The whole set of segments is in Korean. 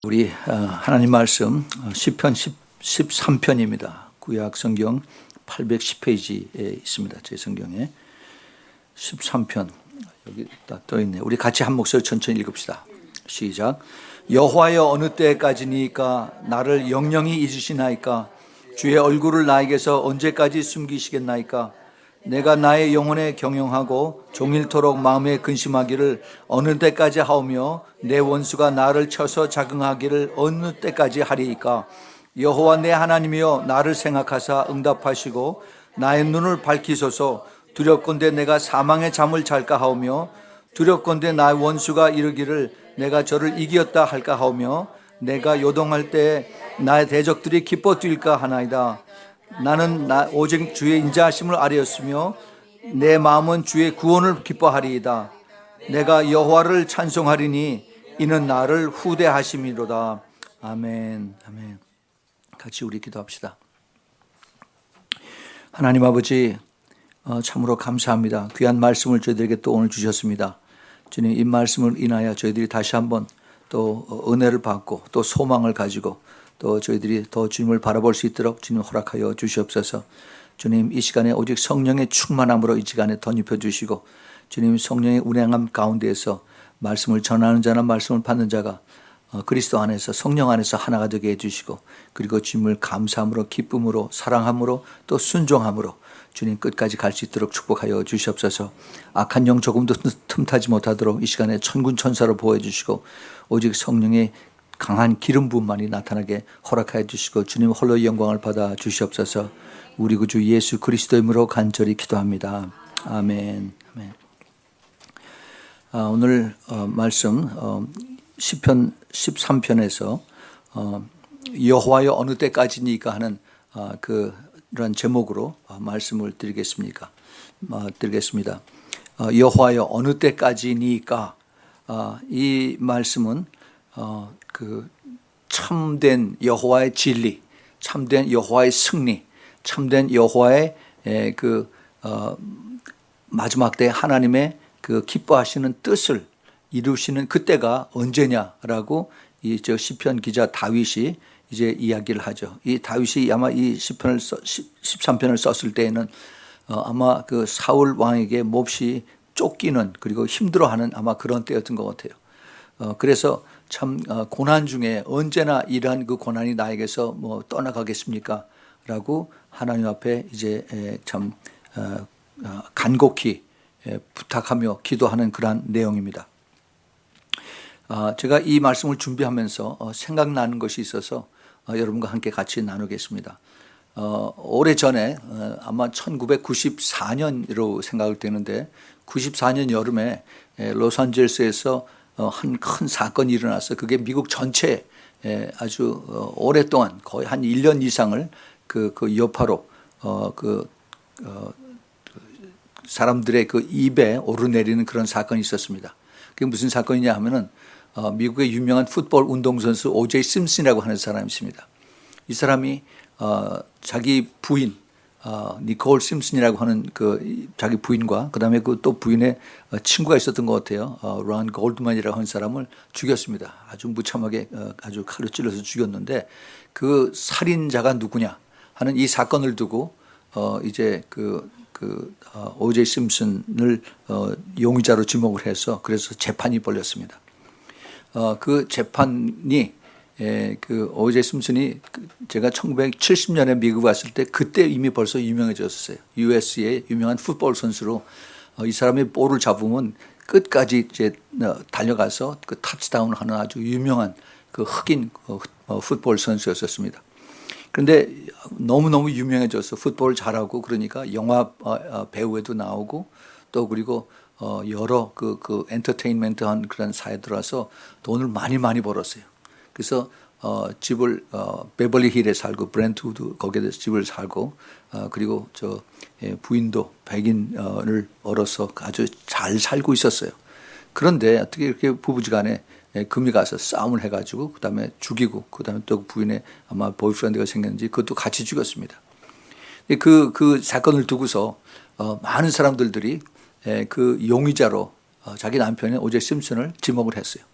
우리 하나님 말씀 시편 13편입니다. 구약 성경 810페이지에 있습니다. 제 성경에 13편 여기 딱 떠있네요. 우리 같이 한 목소리 천천히 읽읍시다. 시작. 여호와여 어느 때까지니까 나를 영영히 잊으시나이까? 주의 얼굴을 나에게서 언제까지 숨기시겠나이까? 내가 나의 영혼에 경영하고 종일토록 마음에 근심하기를 어느 때까지 하오며 내 원수가 나를 쳐서 자긍하기를 어느 때까지 하리이까? 여호와 내 하나님이여 나를 생각하사 응답하시고 나의 눈을 밝히소서. 두렵건대 내가 사망의 잠을 잘까 하오며 두렵건대 나의 원수가 이르기를 내가 저를 이기었다 할까 하오며 내가 요동할 때 나의 대적들이 기뻐 뛸까 하나이다. 나는 오직 주의 인자하심을 아뢰었으며 내 마음은 주의 구원을 기뻐하리이다. 내가 여호와를 찬송하리니 이는 나를 후대하심이로다. 아멘. 아멘. 같이 우리 기도합시다. 하나님 아버지, 참으로 감사합니다. 귀한 말씀을 저희들에게 또 오늘 주셨습니다. 주님, 이 말씀을 인하여 저희들이 다시 한번 또 은혜를 받고 또 소망을 가지고 또 저희들이 더 주님을 바라볼 수 있도록 주님 허락하여 주시옵소서. 주님, 이 시간에 오직 성령의 충만함으로 이 시간에 덧입혀 주시고 주님, 성령의 운행함 가운데에서 말씀을 전하는 자나 말씀을 받는 자가 그리스도 안에서 성령 안에서 하나가 되게 해주시고 그리고 주님을 감사함으로 기쁨으로 사랑함으로 또 순종함으로 주님 끝까지 갈 수 있도록 축복하여 주시옵소서. 악한 영 조금도 틈타지 못하도록 이 시간에 천군 천사로 보호해주시고 오직 성령의 강한 기름 부음만이 나타나게 허락하여 주시고 주님 홀로 영광을 받아 주시옵소서. 우리 구주 예수 그리스도의 이름으로 간절히 기도합니다. 아멘. 아멘. 오늘 말씀 시편 13편에서 여호와여 어느 때까지니까 하는 그런 제목으로 말씀을 드리겠습니다. 여호와여 어느 때까지니까 이 말씀은 그 참된 여호와의 진리, 참된 여호와의 승리, 참된 여호와의 마지막 때 하나님의 그 기뻐하시는 뜻을 이루시는 그때가 언제냐라고 이 시편 기자 다윗이 이제 이야기를 하죠. 이 다윗이 아마 이 시편을 13편을 썼을 때에는 아마 그 사울 왕에게 몹시 쫓기는 그리고 힘들어하는 아마 그런 때였던 것 같아요. 그래서 참 고난 중에 언제나 이러한 그 고난이 나에게서 뭐 떠나가겠습니까? 라고 하나님 앞에 이제 참 간곡히 부탁하며 기도하는 그러한 내용입니다. 제가 이 말씀을 준비하면서 생각나는 것이 있어서 여러분과 함께 같이 나누겠습니다. 오래전에 아마 1994년으로 생각을 되는데 94년 여름에 로스앤젤레스에서 한 큰 사건이 일어나서 그게 미국 전체에 아주 오랫동안 거의 한 1년 이상을 그 여파로 사람들의 그 입에 오르내리는 그런 사건이 있었습니다. 그게 무슨 사건이냐 하면은 미국의 유명한 풋볼 운동선수 오제이 심슨이라고 하는 사람이 있습니다. 이 사람이 자기 부인 니콜 심슨이라고 하는 그 자기 부인과 그다음에 그 또 부인의 친구가 있었던 것 같아요. 런 골드만이라고 하는 사람을 죽였습니다. 아주 무참하게 아주 칼로 찔러서 죽였는데 그 살인자가 누구냐 하는 이 사건을 두고 이제 오제이 심슨을 용의자로 지목을 해서 그래서 재판이 벌렸습니다. 그 재판이 그 오제이 심슨이 제가 1970년에 미국 왔을 때 그때 이미 벌써 유명해졌어요. US의 유명한 풋볼 선수로 이 사람이 볼을 잡으면 끝까지 이제 달려가서 그 터치다운을 하는 아주 유명한 그 흑인 풋볼 선수였었습니다. 그런데 너무너무 유명해져서 풋볼을 잘하고 그러니까 영화 배우에도 나오고 또 그리고 여러 그 엔터테인먼트한 그런 사회에 들어와서 돈을 많이 벌었어요. 그래서 집을 베벌리 힐에 살고 브렌트우드 거기에 집을 살고 그리고 부인도 백인을 얻어서 아주 잘 살고 있었어요. 그런데 어떻게 이렇게 부부지간에 금이 가서 싸움을 해가지고 그다음에 죽이고 그다음에 또 부인의 아마 보이프렌드가 생겼는지 그것도 같이 죽였습니다. 그 사건을 두고서 많은 사람들이 그 용의자로 자기 남편의 오제이 심슨을 지목을 했어요.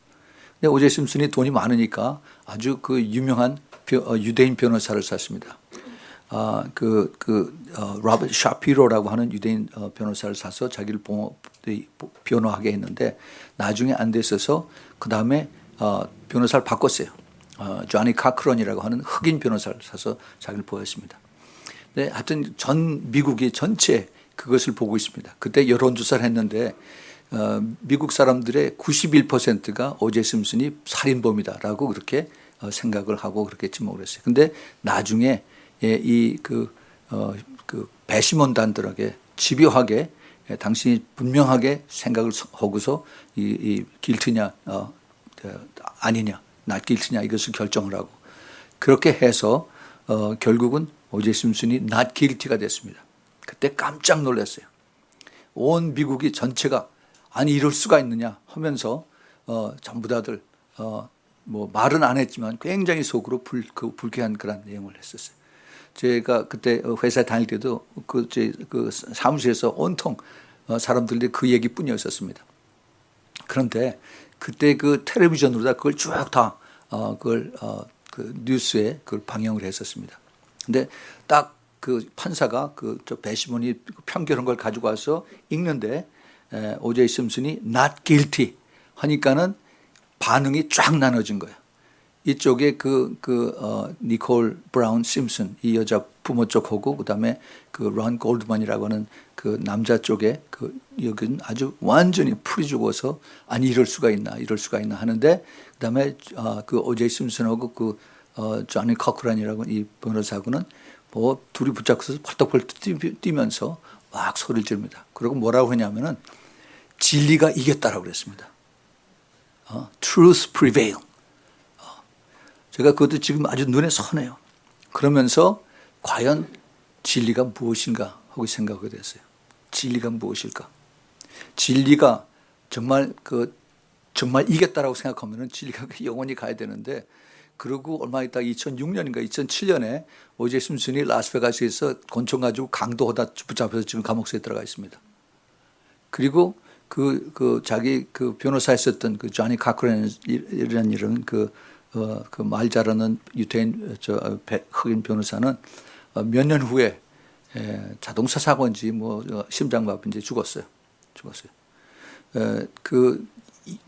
근데 오제이 심슨이 돈이 많으니까 아주 그 유명한 유대인 변호사를 샀습니다. 로버트 샤피로라고 하는 유대인 변호사를 사서 자기를 변호하게 했는데 나중에 안 됐어서 그 다음에 변호사를 바꿨어요. 조니 카크런이라고 하는 흑인 변호사를 사서 자기를 보였습니다. 네, 하여튼 전 미국이 전체 그것을 보고 있습니다. 그때 여론조사를 했는데 미국 사람들의 91%가 오제이 심슨이 살인범이다라고 그렇게 생각을 하고 그렇게 지목을 했어요. 근데 나중에 그 배심원단들에게 집요하게 당신이 분명하게 생각을 하고서 이 길트냐 아니냐 not guilty냐 이것을 결정을 하고 그렇게 해서 결국은 오제이 심슨이 not guilty가 됐습니다. 그때 깜짝 놀랐어요. 온 미국이 전체가 아니 이럴 수가 있느냐 하면서 전부 다들 뭐 말은 안 했지만 굉장히 속으로 불쾌한 그런 내용을 했었어요. 제가 그때 회사에 다닐 때도 그 사무실에서 온통 사람들이 그 얘기뿐이었었습니다. 그런데 그때 그 텔레비전으로 다 그걸 쭉 다 그 뉴스에 그걸 방영을 했었습니다. 근데 딱 그 판사가 저 배심원이 판결한 걸 가지고 와서 읽는데 오제이 심슨이 not guilty 하니까는 반응이 쫙 나눠진 거예요. 이쪽에 니콜 브라운 심슨 이 여자 부모 쪽하고 그다음에 런 골드만이라고 하는 그 남자 쪽에 여기는 아주 완전히 풀이 죽어서 아니 이럴 수가 있나 하는데 그다음에 그 오제이 심슨하고 조니 커크런이라고 이 변호사하고는 뭐 둘이 붙잡고서 펄떡펄떡 뛰면서 막 소리를 지릅니다. 그리고 뭐라고 하냐면은 진리가 이겼다라고 그랬습니다. Truth prevail. 제가 그것도 지금 아주 눈에 선해요. 그러면서 과연 진리가 무엇인가 하고 생각하게 됐어요. 진리가 무엇일까? 진리가 정말 이겼다라고 생각하면은 진리가 영원히 가야 되는데 그리고 얼마 있다 2006년인가 2007년에 오제이 심슨이 라스베가스에서 권총 가지고 강도하다 붙잡혀서 지금 감옥소에 들어가 있습니다. 그리고 자기 변호사 했었던 조니 카크런이라는 이런 말 잘하는 유태인 흑인 변호사는 몇 년 후에 자동차 사고인지 뭐 심장마비인지 죽었어요.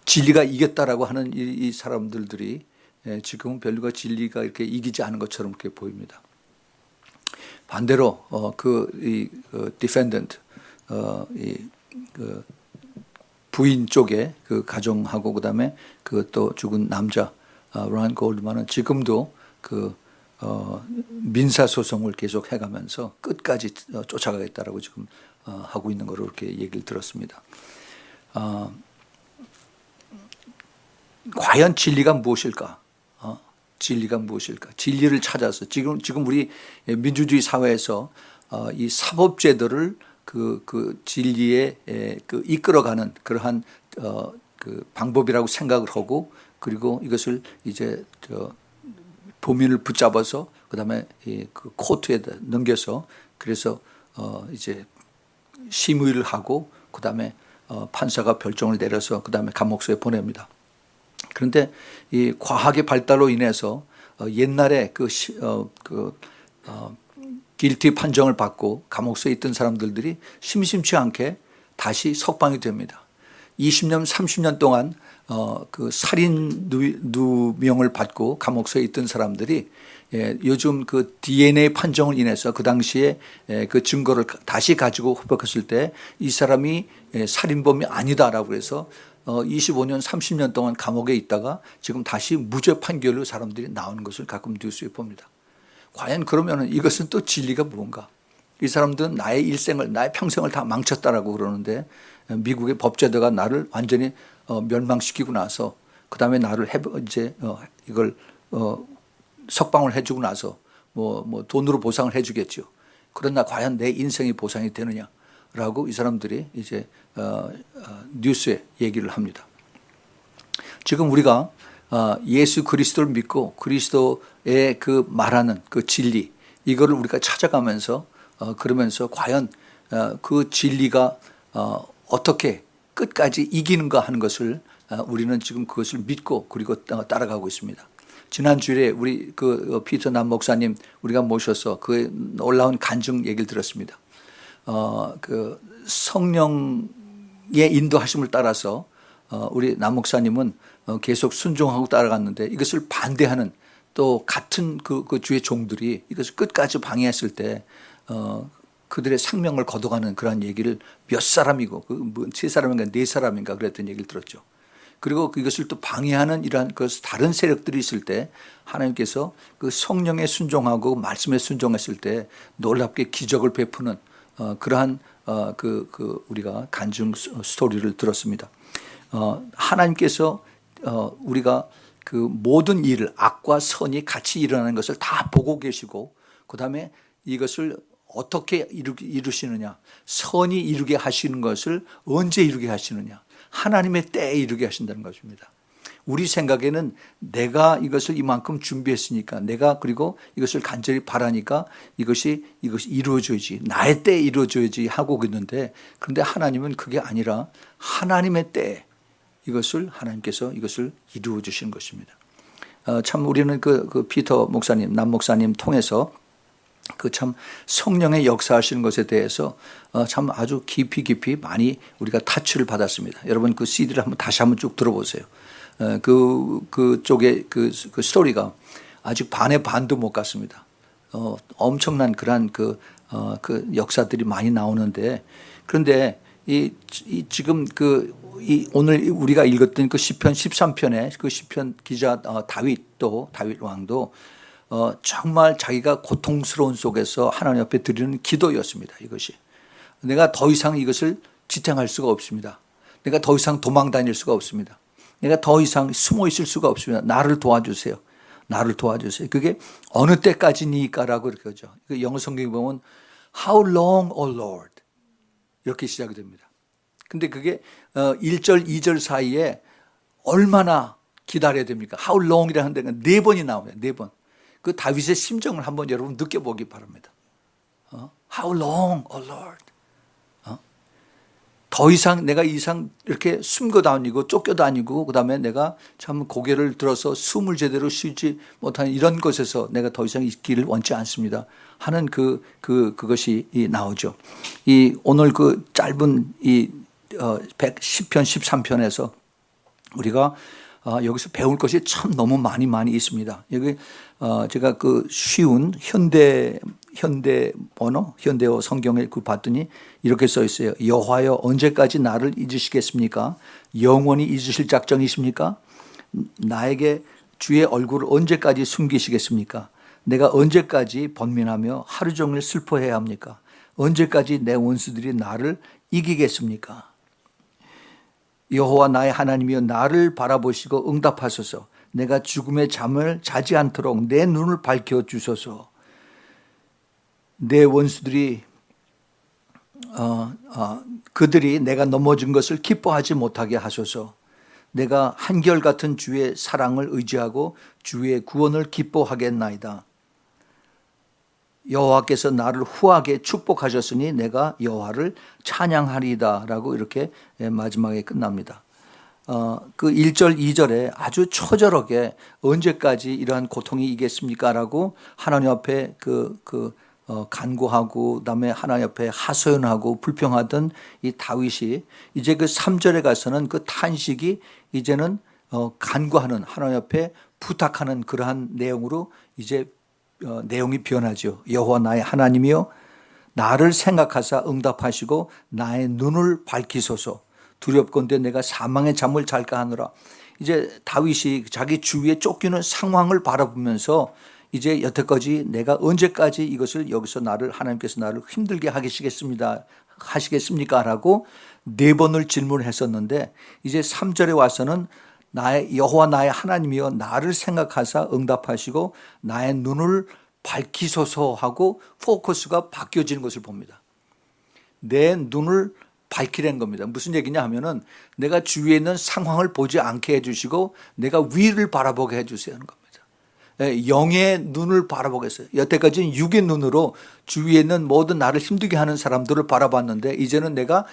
진리가 이겼다라고 하는 이 사람들이 지금은 별로 진리가 이렇게 이기지 않은 것처럼 이렇게 보입니다. 반대로 디펜던트 부인 쪽에 가정하고 그다음에 또 죽은 남자 런 골드만은 지금도 민사 소송을 계속 해가면서 끝까지 쫓아가겠다라고 지금 하고 있는 거로 이렇게 얘기를 들었습니다. 과연 진리가 무엇일까? 진리가 무엇일까? 진리를 찾아서 지금 우리 민주주의 사회에서 이 사법제도를 진리에 이끌어가는 그러한 방법이라고 생각을 하고 그리고 이것을 이제 범인을 붙잡아서 그다음에 코트에 넘겨서 그래서 이제 심의를 하고 그다음에 판사가 결정을 내려서 그다음에 감옥소에 보냅니다. 그런데 이 과학의 발달로 인해서 옛날에 길티 판정을 받고 감옥소에 있던 사람들이 심심치 않게 다시 석방이 됩니다. 20년, 30년 동안 살인 누명을 받고 감옥소에 있던 사람들이 요즘 DNA 판정을 인해서 그 당시에 그 증거를 다시 가지고 회복했을 때 이 사람이 살인범이 아니다라고 해서 25년, 30년 동안 감옥에 있다가 지금 다시 무죄 판결로 사람들이 나오는 것을 가끔 뉴스에 봅니다. 과연 그러면 이것은 또 진리가 뭔가? 이 사람들은 나의 일생을, 나의 평생을 다 망쳤다라고 그러는데 미국의 법제도가 나를 완전히 멸망시키고 나서 그 다음에 나를 이걸 석방을 해주고 나서 뭐 돈으로 보상을 해주겠죠. 그러나 과연 내 인생이 보상이 되느냐라고 이 사람들이 이제 뉴스에 얘기를 합니다. 지금 우리가 예수 그리스도를 믿고 그리스도의 말하는 진리 이거를 우리가 찾아가면서 그러면서 과연 그 진리가 어떻게 끝까지 이기는가 하는 것을 우리는 지금 그것을 믿고 그리고 따라가고 있습니다. 지난 주일에 우리 그 피터 남 목사님 우리가 모셔서 그 놀라운 간증 얘기를 들었습니다. 그 성령의 인도하심을 따라서 우리 남 목사님은 계속 순종하고 따라갔는데 이것을 반대하는 또 같은 그 주의 종들이 이것을 끝까지 방해했을 때 그들의 생명을 거둬가는 그런 얘기를 몇 사람이고 세 사람인가 네 사람인가 그랬던 얘기를 들었죠. 그리고 이것을 또 방해하는 이러한 다른 세력들이 있을 때 하나님께서 그 성령에 순종하고 말씀에 순종했을 때 놀랍게 기적을 베푸는 그러한 우리가 간증 스토리를 들었습니다. 하나님께서 우리가 그 모든 일을 악과 선이 같이 일어나는 것을 다 보고 계시고 그다음에 이것을 어떻게 이루시느냐, 선이 이루게 하시는 것을 언제 이루게 하시느냐, 하나님의 때에 이루게 하신다는 것입니다. 우리 생각에는 내가 이것을 이만큼 준비했으니까 내가 그리고 이것을 간절히 바라니까 이것이 이루어져야지, 나의 때에 이루어져야지 하고 있는데, 그런데 하나님은 그게 아니라 하나님의 때에 하나님께서 이것을 이루어 주시는 것입니다. 참 우리는 그 피터 목사님, 남 목사님 통해서 그 참 성령의 역사하시는 것에 대해서 참 아주 깊이 많이 우리가 타치를 받았습니다. 여러분 그 CD를 다시 한번 쭉 들어보세요. 그쪽에 그 스토리가 아직 반의 반도 못 갔습니다. 엄청난 그러한 그 역사들이 많이 나오는데, 그런데 지금 오늘 우리가 읽었던 그 시편 13편의 그 시편 기자 다윗 왕도 정말 자기가 고통스러운 속에서 하나님 앞에 드리는 기도였습니다. 이것이 내가 더 이상 이것을 지탱할 수가 없습니다. 내가 더 이상 도망 다닐 수가 없습니다. 내가 더 이상 숨어 있을 수가 없습니다. 나를 도와주세요. 나를 도와주세요. 그게 어느 때까지니까라고 이렇게 하죠. 영어 성경에 보면 How long, O Lord? 이렇게 시작이 됩니다. 근데 그게 1절, 2절 사이에 얼마나 기다려야 됩니까? How long이라는 데가 4번이 나옵니다. 4번. 그 다윗의 심정을 한번 여러분 느껴보기 바랍니다. How long, O Lord? 더 이상 내가 이렇게 숨고 다니고 쫓겨 다니고 그다음에 내가 참 고개를 들어서 숨을 제대로 쉬지 못하는 이런 곳에서 내가 더 이상 있기를 원치 않습니다 하는 그것이 나오죠. 오늘 그 짧은 10편 13편에서 우리가 여기서 배울 것이 참 너무 많이 있습니다. 여기 제가 그 쉬운 현대어 성경을 봤더니 이렇게 써 있어요. 여호와여 언제까지 나를 잊으시겠습니까? 영원히 잊으실 작정이십니까? 나에게 주의 얼굴을 언제까지 숨기시겠습니까? 내가 언제까지 번민하며 하루 종일 슬퍼해야 합니까? 언제까지 내 원수들이 나를 이기겠습니까? 여호와 나의 하나님이여 나를 바라보시고 응답하소서. 내가 죽음의 잠을 자지 않도록 내 눈을 밝혀주소서. 내 원수들이 그들이 내가 넘어진 것을 기뻐하지 못하게 하소서. 내가 한결같은 주의 사랑을 의지하고 주의 구원을 기뻐하겠나이다. 여호와께서 나를 후하게 축복하셨으니 내가 여호와를 찬양하리이다 라고 이렇게 마지막에 끝납니다. 그 1절 2절에 아주 처절하게 언제까지 이러한 고통이 이겠습니까? 라고 하나님 앞에 간구하고 그다음에 하나님 앞에 하소연하고 불평하던 이 다윗이 이제 그 3절에 가서는 그 탄식이 이제는 간구하는 하나님 앞에 부탁하는 그러한 내용으로 이제 내용이 변하죠. 여호와 나의 하나님이여 나를 생각하사 응답하시고 나의 눈을 밝히소서. 두렵건대 내가 사망의 잠을 잘까 하노라. 이제 다윗이 자기 주위에 쫓기는 상황을 바라보면서 이제 여태까지 내가 언제까지 이것을 여기서 하나님께서 나를 힘들게 하시겠습니까? 라고 4번을 질문했었는데 이제 3절에 와서는 여호와 나의 하나님이여 나를 생각하사 응답하시고 나의 눈을 밝히소서 하고 포커스가 바뀌어지는 것을 봅니다. 내 눈을 밝히라는 겁니다. 무슨 얘기냐 하면은 내가 주위에 있는 상황을 보지 않게 해주시고 내가 위를 바라보게 해주세요 하는 겁니다. 영의 눈을 바라보겠어요. 여태까지는 육의 눈으로 주위에 있는 모든 나를 힘들게 하는 사람들을 바라봤는데 이제는 내가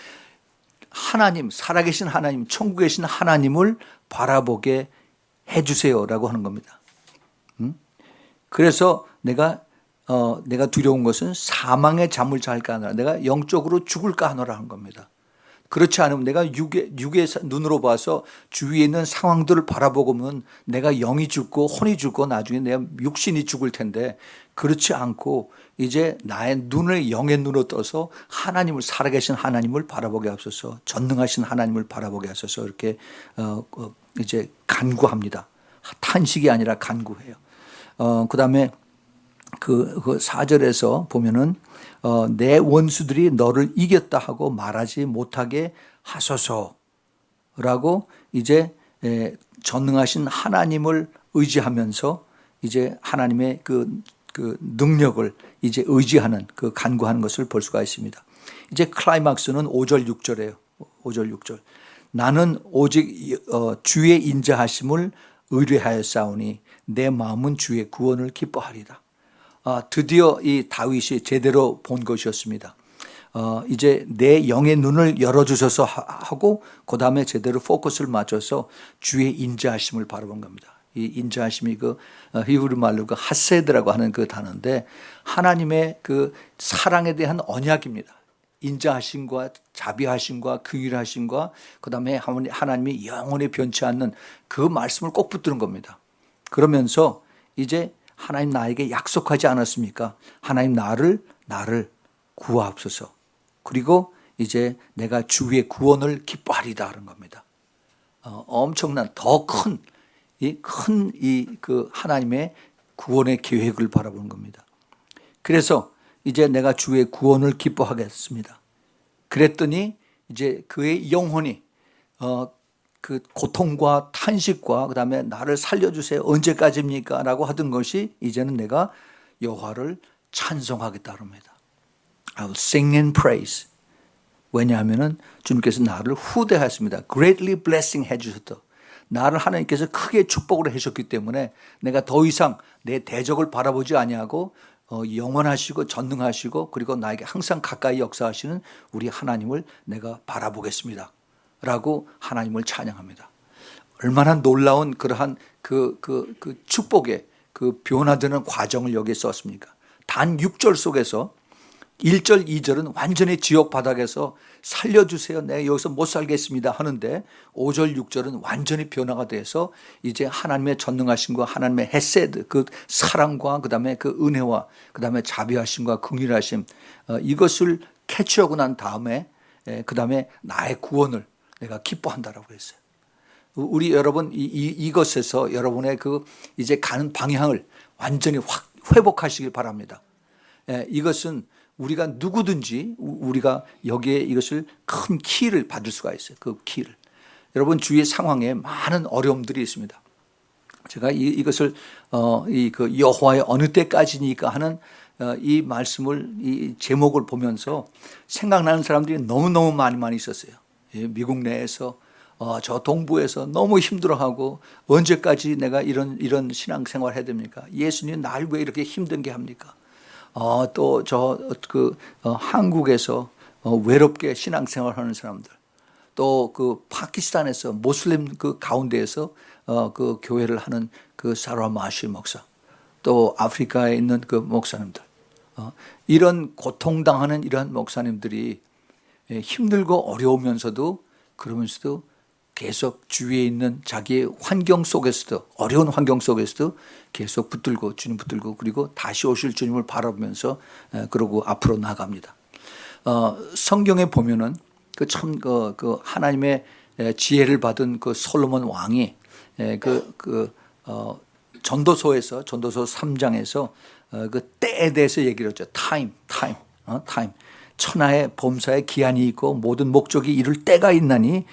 하나님, 살아계신 하나님, 천국에 계신 하나님을 바라보게 해주세요라고 하는 겁니다. 그래서 내가 두려운 것은 사망의 잠을 잘까 하노라. 내가 영적으로 죽을까 하노라 하는 겁니다. 그렇지 않으면 내가 육의 눈으로 봐서 주위에 있는 상황들을 바라보면 내가 영이 죽고 혼이 죽고 나중에 내가 육신이 죽을 텐데, 그렇지 않고 이제 나의 눈을 영의 눈으로 떠서 하나님을, 살아계신 하나님을 바라보게 하소서, 전능하신 하나님을 바라보게 하소서, 이렇게 이제 간구합니다. 탄식이 아니라 간구해요. 그다음에 그 4절에서 보면은 내 원수들이 너를 이겼다 하고 말하지 못하게 하소서라고 이제 전능하신 하나님을 의지하면서 이제 하나님의 그 능력을 이제 의지하는, 그 간구하는 것을 볼 수가 있습니다. 이제 클라이막스는 5절 6절이에요. 5절 6절. 나는 오직 주의 인자하심을 의뢰하였사오니 내 마음은 주의 구원을 기뻐하리다. 드디어 이 다윗이 제대로 본 것이었습니다. 이제 내 영의 눈을 열어주셔서 하고 그 다음에 제대로 포커스를 맞춰서 주의 인자하심을 바라본 겁니다. 이 인자하심이 그 히브리 말로 그 하세드라고 하는 그 단어인데, 하나님의 그 사랑에 대한 언약입니다. 인자하심과 자비하심과 긍휼하심과 그 다음에 하나님이 영원히 변치 않는 그 말씀을 꼭 붙드는 겁니다. 그러면서 이제 하나님 나에게 약속하지 않았습니까? 하나님 나를 구하옵소서. 그리고 이제 내가 주의 구원을 기뻐하리다 하는 겁니다. 엄청난 더 큰 그 하나님의 구원의 계획을 바라보는 겁니다. 그래서 이제 내가 주의 구원을 기뻐하겠습니다. 그랬더니 이제 그의 영혼이 그 고통과 탄식과 그 다음에 나를 살려주세요, 언제까지입니까? 라고 하던 것이 이제는 내가 여호와를 찬송하겠다 합니다. I will sing and praise. 왜냐하면 주님께서 나를 후대하였습니다. Greatly blessing 해주셨다. 나를 하나님께서 크게 축복을 해주셨기 때문에 내가 더 이상 내 대적을 바라보지 아니하고 영원하시고 전능하시고 그리고 나에게 항상 가까이 역사하시는 우리 하나님을 내가 바라보겠습니다 라고 하나님을 찬양합니다. 얼마나 놀라운 그러한 그 축복의 그 변화되는 과정을 여기에 썼습니까? 단 6절 속에서 1절, 2절은 완전히 지옥 바닥에서 살려주세요, 내가 여기서 못 살겠습니다 하는데, 5절, 6절은 완전히 변화가 돼서 이제 하나님의 전능하심과 하나님의 헤세드, 그 사랑과 그 다음에 그 은혜와 그 다음에 자비하심과 긍휼하심, 이것을 캐치하고 난 다음에 그 다음에 나의 구원을 내가 기뻐한다라고 했어요. 우리 여러분 이것에서 여러분의 그 이제 가는 방향을 완전히 확 회복하시길 바랍니다. 이것은 우리가 누구든지 우리가 여기에 이것을 큰 키를 받을 수가 있어요. 그 키를. 여러분 주위의 상황에 많은 어려움들이 있습니다. 제가 이것을 그 여호와의 어느 때까지니까 하는 이 말씀을, 이 제목을 보면서 생각나는 사람들이 너무너무 많이 있었어요. 미국 내에서 저 동부에서 너무 힘들어하고 언제까지 내가 이런 신앙생활 해야 됩니까? 예수님 날 왜 이렇게 힘든 게 합니까? 또 한국에서 외롭게 신앙생활하는 사람들, 또 그 파키스탄에서 모슬림 그 가운데에서 그 교회를 하는 그 사라 마시 목사, 또 아프리카에 있는 그 목사님들, 이런 고통당하는 이러한 목사님들이 힘들고 어려우면서도 그러면서도 계속 주위에 있는 자기의 환경 속에서도, 어려운 환경 속에서도 계속 붙들고 주님 붙들고 그리고 다시 오실 주님을 바라보면서 그러고 앞으로 나갑니다. 성경에 보면은 그 하나님의 지혜를 받은 그 솔로몬 왕이 전도서 3장에서 그 때에 대해서 얘기를 했죠. 타임. 천하의 범사에 기한이 있고 모든 목적이 이룰 때가 있나니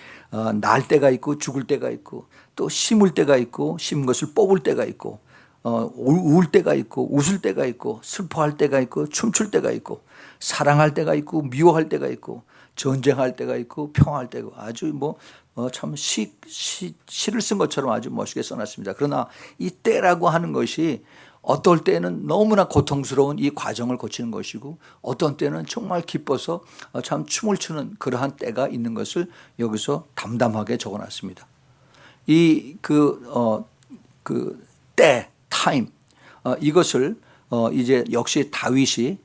날 때가 있고 죽을 때가 있고 또 심을 때가 있고 심은 것을 뽑을 때가 있고 울 때가 있고 웃을 때가 있고 슬퍼할 때가 있고 춤출 때가 있고 사랑할 때가 있고 미워할 때가 있고 전쟁할 때가 있고 평화할 때가 있고, 아주 참 시를 쓴 것처럼 아주 멋있게 써놨습니다. 그러나 이 때라고 하는 것이 어떨 때는 너무나 고통스러운 이 과정을 거치는 것이고 어떤 때는 정말 기뻐서 참 춤을 추는 그러한 때가 있는 것을 여기서 담담하게 적어놨습니다. 때, 타임, 이것을 이제 역시 다윗이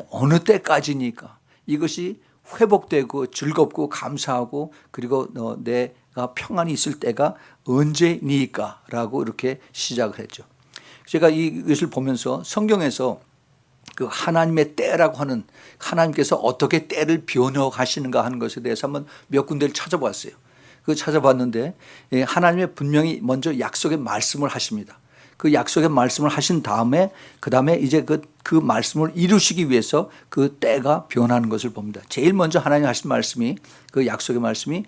어느 때까지니까 이것이 회복되고 즐겁고 감사하고 그리고 내가 평안이 있을 때가 언제니까 라고 이렇게 시작을 했죠. 제가 이것을 보면서 성경에서 그 하나님의 때라고 하는 하나님께서 어떻게 때를 변화하시는가 하는 것에 대해서 한번 몇 군데를 찾아봤어요. 그 찾아봤는데 하나님의 분명히 먼저 약속의 말씀을 하십니다. 그 약속의 말씀을 하신 다음에 그 다음에 이제 그 말씀을 이루시기 위해서 그 때가 변하는 것을 봅니다. 제일 먼저 하나님 하신 말씀이 그 약속의 말씀이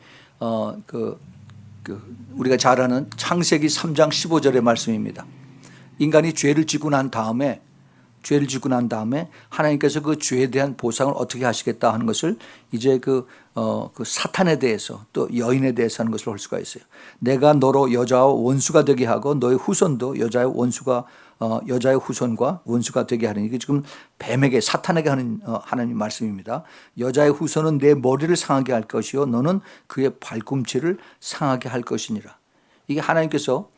우리가 잘 아는 창세기 3장 15절의 말씀입니다. 인간이 죄를 짓고 난 다음에 하나님께서 그 죄에 대한 보상을 어떻게 하시겠다 하는 것을 이제 그 사탄에 대해서 또 여인에 대해서 하는 것을 볼 수가 있어요. 내가 너로 여자와 원수가 되게 하고 너의 후손도 여자의 후손과 원수가 되게 하는, 이게 지금 뱀에게 사탄에게 하는 하나님 말씀입니다. 여자의 후손은 내 머리를 상하게 할 것이요 너는 그의 발꿈치를 상하게 할 것이니라. 이게 하나님께서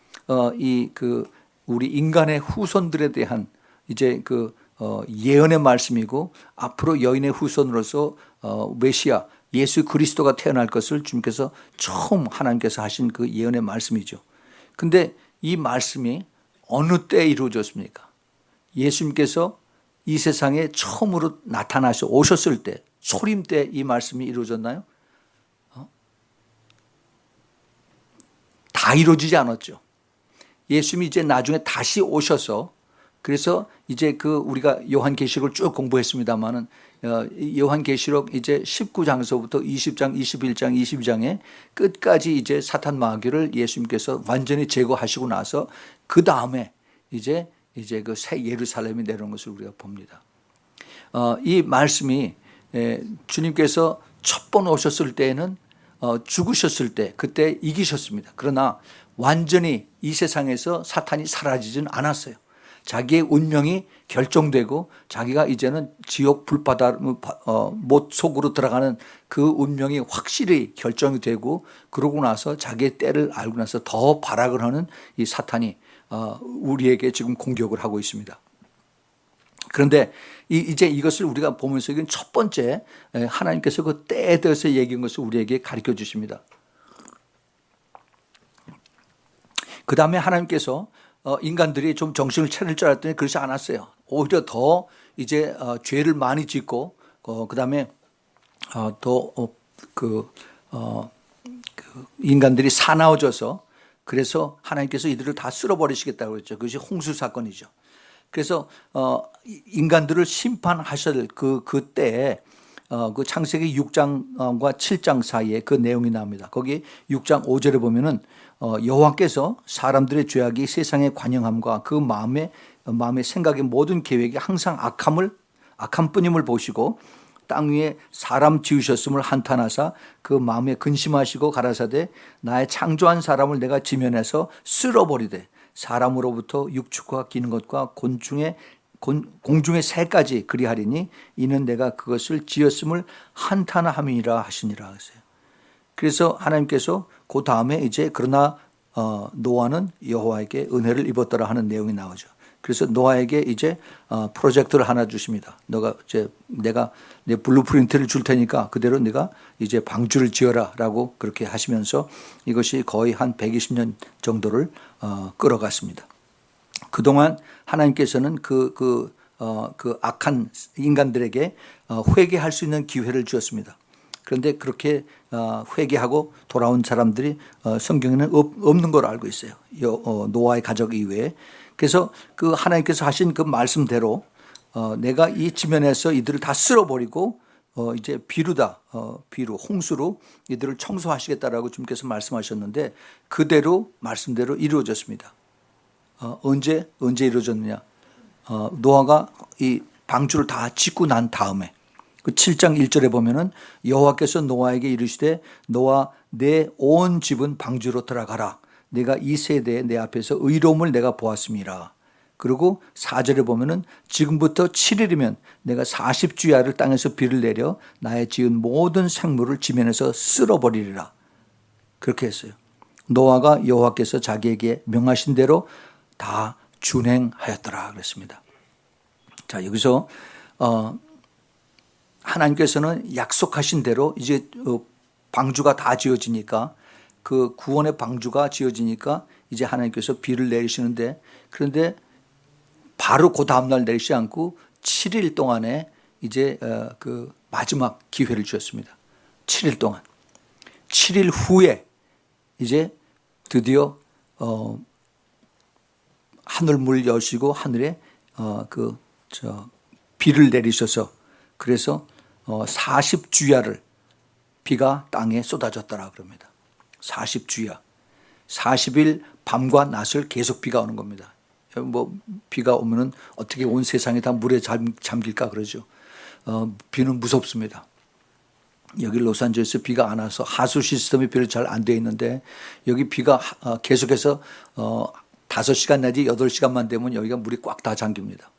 우리 인간의 후손들에 대한 이제 예언의 말씀이고 앞으로 여인의 후손으로서 메시아 예수 그리스도가 태어날 것을 주님께서 처음 하나님께서 하신 그 예언의 말씀이죠. 근데 이 말씀이 어느 때에 이루어졌습니까? 예수님께서 이 세상에 처음으로 나타나셔 오셨을 때, 초림 때 이 말씀이 이루어졌나요? 다 이루어지지 않았죠. 예수님이 이제 나중에 다시 오셔서, 그래서 이제 우리가 요한계시록을 쭉 공부했습니다만은 요한계시록 이제 19장서부터 20장, 21장, 22장에 끝까지 이제 사탄 마귀를 예수님께서 완전히 제거하시고 나서 그 다음에 이제 그 새 예루살렘이 내려온 것을 우리가 봅니다. 이 말씀이 주님께서 첫 번 오셨을 때에는 죽으셨을 때 그때 이기셨습니다. 그러나 완전히 이 세상에서 사탄이 사라지지는 않았어요. 자기의 운명이 결정되고 자기가 이제는 지옥 불바다 못 속으로 들어가는 그 운명이 확실히 결정이 되고, 그러고 나서 자기의 때를 알고 나서 더 발악을 하는 이 사탄이 우리에게 지금 공격을 하고 있습니다. 그런데 이제 이것을 우리가 보면서 이건 첫 번째 하나님께서 그 때에 대해서 얘기한 것을 우리에게 가르쳐 주십니다. 그 다음에 하나님께서 인간들이 좀 정신을 차릴 줄 알았더니 그렇지 않았어요. 오히려 더 이제 죄를 많이 짓고 그 다음에 인간들이 사나워져서, 그래서 하나님께서 이들을 다 쓸어버리시겠다고 그랬죠. 그것이 홍수 사건이죠. 그래서 인간들을 심판하셔야 될 그때에 그 창세기 6장과 7장 사이에 그 내용이 나옵니다. 거기 6장 5절에 보면은 여호와께서 사람들의 죄악이 세상의 관영함과 그 마음의 생각의 모든 계획이 항상 악함뿐임을 보시고 땅 위에 사람 지으셨음을 한탄하사 그 마음에 근심하시고 가라사대 나의 창조한 사람을 내가 지면에서 쓸어버리되 사람으로부터 육축과 기는 것과 공중의 새까지 그리하리니 이는 내가 그것을 지었음을 한탄함이라 하시니라 하세요. 그래서 하나님께서 그 다음에 이제 그러나 노아는 여호와에게 은혜를 입었더라 하는 내용이 나오죠. 그래서 노아에게 이제 프로젝트를 하나 주십니다. 내가 내 블루프린트를 줄 테니까 그대로 네가 이제 방주를 지어라라고 그렇게 하시면서 이것이 거의 한 120년 정도를 끌어갔습니다. 그동안 하나님께서는 그 악한 인간들에게 회개할 수 있는 기회를 주었습니다. 그런데 그렇게 회개하고 돌아온 사람들이 성경에는 없는 걸로 알고 있어요. 노아의 가족 이외에. 그래서 그 하나님께서 하신 그 말씀대로 내가 이 지면에서 이들을 다 쓸어버리고 이제 비루 홍수로 이들을 청소하시겠다라고 주님께서 말씀하셨는데 그대로 말씀대로 이루어졌습니다. 언제 이루어졌느냐? 노아가 이 방주를 다 짓고 난 다음에 그 7장 1절에 보면은 여호와께서 노아에게 이르시되 너와 내 온 집은 방주로 들어가라. 내가 이 세대에 내 앞에서 의로움을 내가 보았음이라. 그리고 4절에 보면은 지금부터 7일이면 내가 40주야를 땅에서 비를 내려 나의 지은 모든 생물을 지면에서 쓸어버리리라. 그렇게 했어요. 노아가 여호와께서 자기에게 명하신 대로 다 준행하였더라 그랬습니다. 자, 여기서 하나님께서는 약속하신 대로 이제 방주가 다 지어지니까, 그 구원의 방주가 지어지니까 이제 하나님께서 비를 내리시는데, 그런데 바로 그 다음날 내리지 않고 7일 동안에 이제 그 마지막 기회를 주셨습니다. 7일 동안. 7일 후에 이제 드디어 하늘문을 여시고 하늘에 비를 내리셔서, 그래서 40주야를 비가 땅에 쏟아졌더라 그럽니다. 40주야. 40일 밤과 낮을 계속 비가 오는 겁니다. 뭐 비가 오면은 어떻게 온 세상이 다 물에 잠길까 그러죠. 비는 무섭습니다. 여기 로스앤젤레스 비가 안 와서 하수 시스템이 별로 잘 안 되어 있는데, 여기 비가 계속해서 5시간 내지 8시간만 되면 여기가 물이 꽉 다 잠깁니다.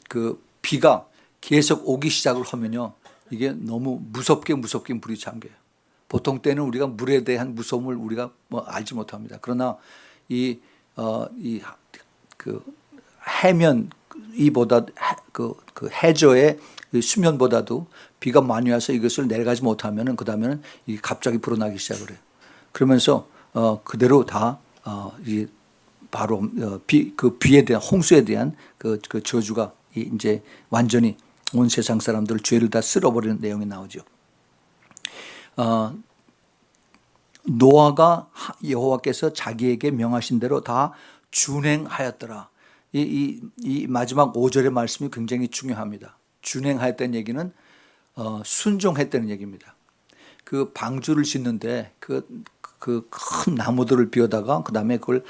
그 비가 계속 오기 시작을 하면요, 이게 너무 무섭게 물이 잠겨요. 보통 때는 우리가 물에 대한 무서움을 우리가 뭐 알지 못합니다. 그러나 그 해면 이보다 그 해저의 수면보다도 비가 많이 와서 이것을 내려가지 못하면은, 그 다음에는 이게 갑자기 불어나기 시작을 해요. 그러면서 그대로 다 이제 바로 그 비에 대한, 홍수에 대한 그 저주가 이제 완전히 온 세상 사람들 죄를 다 쓸어버리는 내용이 나오죠. 노아가 여호와께서 자기에게 명하신 대로 다 준행하였더라. 이 마지막 5절의 말씀이 굉장히 중요합니다. 준행하였다는 얘기는 순종했다는 얘기입니다. 그 방주를 짓는데 그 큰 나무들을 비워다가 그 다음에 그걸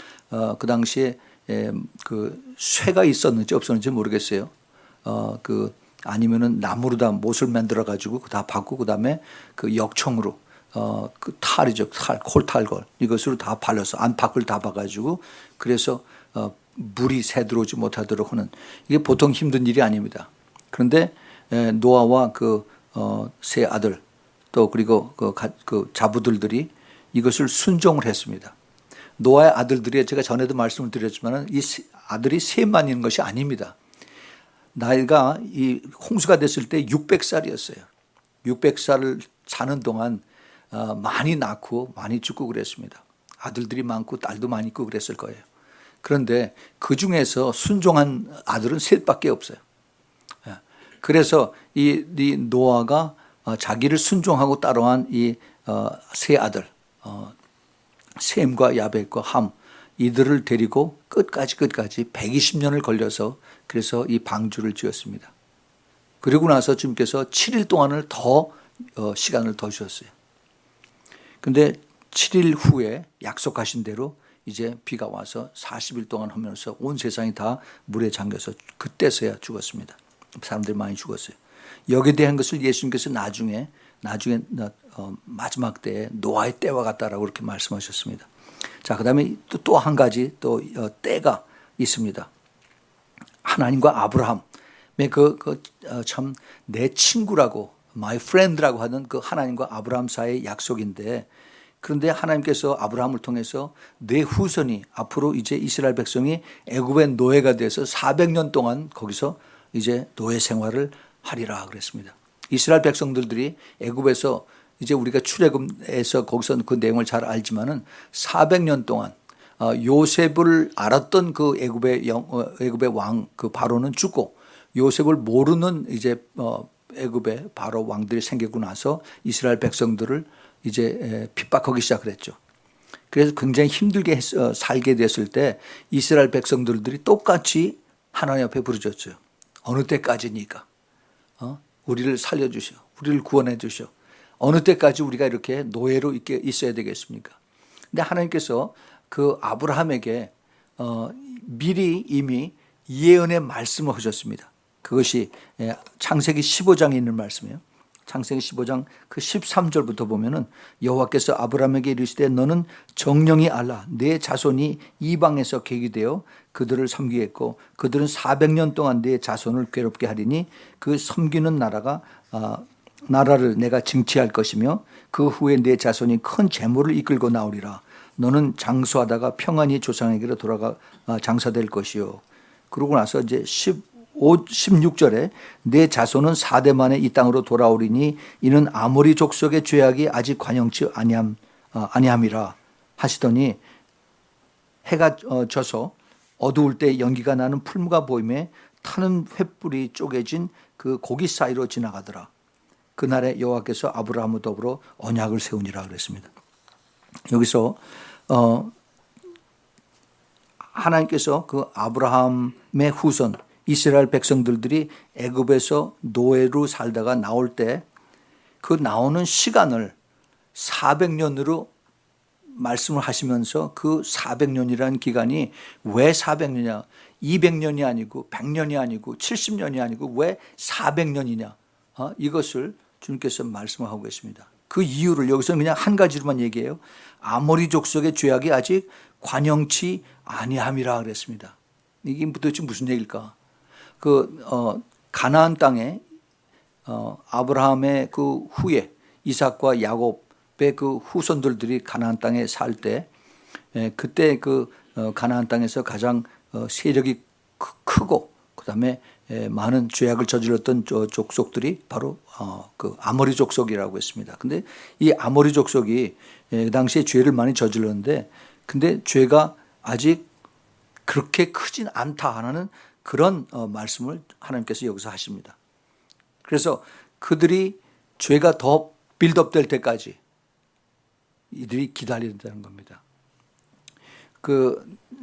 그 당시에 그 쇠가 있었는지 없었는지 모르겠어요. 아니면은 나무로 다 못을 만들어 가지고 다 받고, 그 다음에 그 역청으로 그 탈이죠, 콜탈걸, 이것으로 다 발라서 안팎을 다 봐가지고, 그래서 물이 새 들어오지 못하도록 하는, 이게 보통 힘든 일이 아닙니다. 그런데 노아와 그 세 아들 또 그리고 그 자부들이 이것을 순종을 했습니다. 노아의 아들들이, 제가 전에도 말씀을 드렸지만 이 아들이 셋만 있는 것이 아닙니다. 나이가 이 홍수가 됐을 때 600살이었어요. 600살을 사는 동안 많이 낳고 많이 죽고 그랬습니다. 아들들이 많고 딸도 많이 있고 그랬을 거예요. 그런데 그 중에서 순종한 아들은 셋밖에 없어요. 그래서 이 노아가 자기를 순종하고 따라한 이 세 아들, 셈과 야벳과 함, 이들을 데리고 끝까지 120년을 걸려서 그래서 이 방주를 지었습니다. 그리고 나서 주님께서 7일 동안을 더 시간을 더 주셨어요. 근데 7일 후에 약속하신 대로 이제 비가 와서 40일 동안 하면서 온 세상이 다 물에 잠겨서 그때서야 죽었습니다. 사람들이 많이 죽었어요. 여기에 대한 것을 예수님께서 나중에 마지막 때에 노아의 때와 같다라고 그렇게 말씀하셨습니다. 자, 그다음에 또 한 가지 또 때가 있습니다. 하나님과 아브라함의 참 내 친구라고, my friend라고 하는 그 하나님과 아브라함 사이의 약속인데, 그런데 하나님께서 아브라함을 통해서 내 후손이 앞으로 이제 이스라엘 백성이 애굽의 노예가 돼서 400년 동안 거기서 이제 노예 생활을 하리라 그랬습니다. 이스라엘 백성들이 애굽에서 이제 우리가 출애굽에서 거기서 그 내용을 잘 알지만은 400년 동안 요셉을 알았던 그 애굽의 왕 그 바로는 죽고, 요셉을 모르는 이제 애굽의 바로 왕들이 생기고 나서 이스라엘 백성들을 이제 핍박하기 시작을 했죠. 그래서 굉장히 힘들게 살게 됐을 때 이스라엘 백성들이 똑같이 하나님 앞에 부르짖었죠. 어느 때까지니까 우리를 살려주시오, 우리를 구원해 주시오. 어느 때까지 우리가 이렇게 노예로 있어야 되겠습니까? 근데 하나님께서 그 아브라함에게 미리 이미 예언의 말씀을 하셨습니다. 그것이 창세기 15장에 있는 말씀이에요. 창세기 15장 그 13절부터 보면은 여호와께서 아브라함에게 이르시되 너는 정령이 알라 내 자손이 이방에서 계기되어 그들을 섬기겠고 그들은 400년 동안 내 자손을 괴롭게 하리니 그 섬기는 나라를 내가 징치할 것이며 그 후에 내 자손이 큰 재물을 이끌고 나오리라. 너는 장수하다가 평안히 조상에게로 돌아가 장사될 것이요. 그러고 나서 이제 16절에 내 자손은 4대 만에 이 땅으로 돌아오리니 이는 아모리 족속의 죄악이 아직 관영치 아니함이라 하시더니 해가 져서 어두울 때 연기가 나는 풀무가 보임에 타는 횃불이 쪼개진 그 고기 사이로 지나가더라. 그날에 여호와께서 아브라함과 더불어 언약을 세우니라 그랬습니다. 여기서 하나님께서 그 아브라함의 후손 이스라엘 백성들이 애굽에서 노예로 살다가 나올 때 그 나오는 시간을 400년으로 말씀을 하시면서 그 400년이라는 기간이 왜 400년이냐 200년이 아니고 100년이 아니고 70년이 아니고 왜 400년이냐 이것을 주님께서 말씀하고 계십니다. 그 이유를 여기서 그냥 한 가지로만 얘기해요. 아모리 족속의 죄악이 아직 관영치 아니함이라 그랬습니다. 이게 도대체 무슨 얘기일까? 가나안 땅에 아브라함의 그 후에 이삭과 야곱의 그 후손들이 가나안 땅에 살 때 그때 그 가나안 땅에서 가장 세력이 크고 그다음에 많은 죄악을 저질렀던 족속들이 바로 그 아모리 족속이라고 했습니다. 근데 이 아모리 족속이 그 당시에 죄를 많이 저질렀는데 근데 죄가 아직 그렇게 크진 않다 하는 그런 말씀을 하나님께서 여기서 하십니다. 그래서 그들이 죄가 더 빌드업 될 때까지 이들이 기다려야 된다는 겁니다.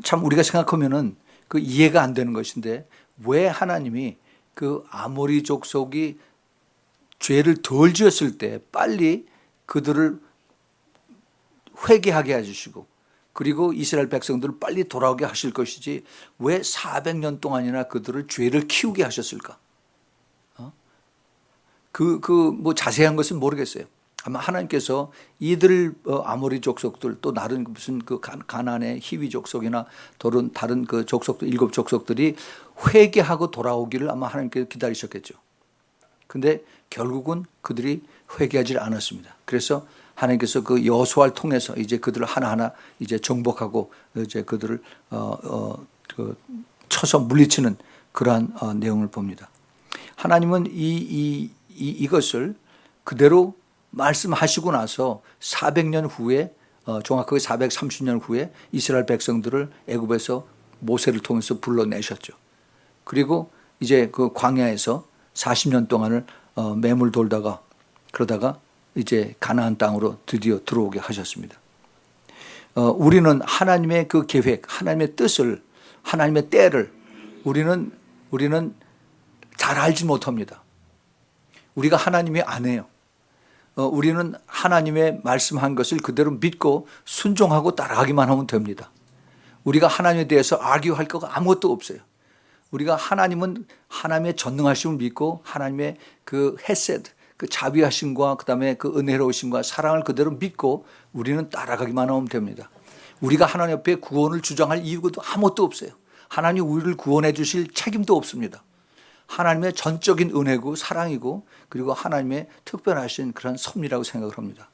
참 우리가 생각하면은 그 이해가 안 되는 것인데 왜 하나님이 그 아모리 족속이 죄를 덜 지었을 때 빨리 그들을 회개하게 해주시고 그리고 이스라엘 백성들을 빨리 돌아오게 하실 것이지 왜 400년 동안이나 그들을 죄를 키우게 하셨을까? 뭐 자세한 것은 모르겠어요. 아마 하나님께서 이들 아모리 족속들 또 다른 무슨 그 가나안의 히위 족속이나 다른 그 족속들 7 족속들이 회개하고 돌아오기를 아마 하나님께서 기다리셨겠죠. 근데 결국은 그들이 회개하지 않았습니다. 그래서 하나님께서 그 여호수아를 통해서 이제 그들을 하나하나 이제 정복하고 이제 그들을 쳐서 물리치는 그러한 내용을 봅니다. 하나님은 이것을 그대로 말씀하시고 나서 400년 후에 정확하게 430년 후에 이스라엘 백성들을 애굽에서 모세를 통해서 불러내셨죠. 그리고 이제 그 광야에서 40년 동안을 매물 돌다가 그러다가 이제 가나안 땅으로 드디어 들어오게 하셨습니다. 우리는 하나님의 그 계획, 하나님의 뜻을, 하나님의 때를 우리는 잘 알지 못합니다. 우리가 하나님의 아내예요. 우리는 하나님의 말씀한 것을 그대로 믿고 순종하고 따라가기만 하면 됩니다. 우리가 하나님에 대해서 아기할 거가 아무것도 없어요. 우리가 하나님은 하나님의 전능하심을 믿고 하나님의 그 헤세드, 그 자비하심과 그다음에 그 은혜로우심과 사랑을 그대로 믿고 우리는 따라가기만 하면 됩니다. 우리가 하나님 앞에 구원을 주장할 이유가 아무것도 없어요. 하나님 우리를 구원해 주실 책임도 없습니다. 하나님의 전적인 은혜고 사랑이고 그리고 하나님의 특별하신 그런 섭리라고 생각을 합니다.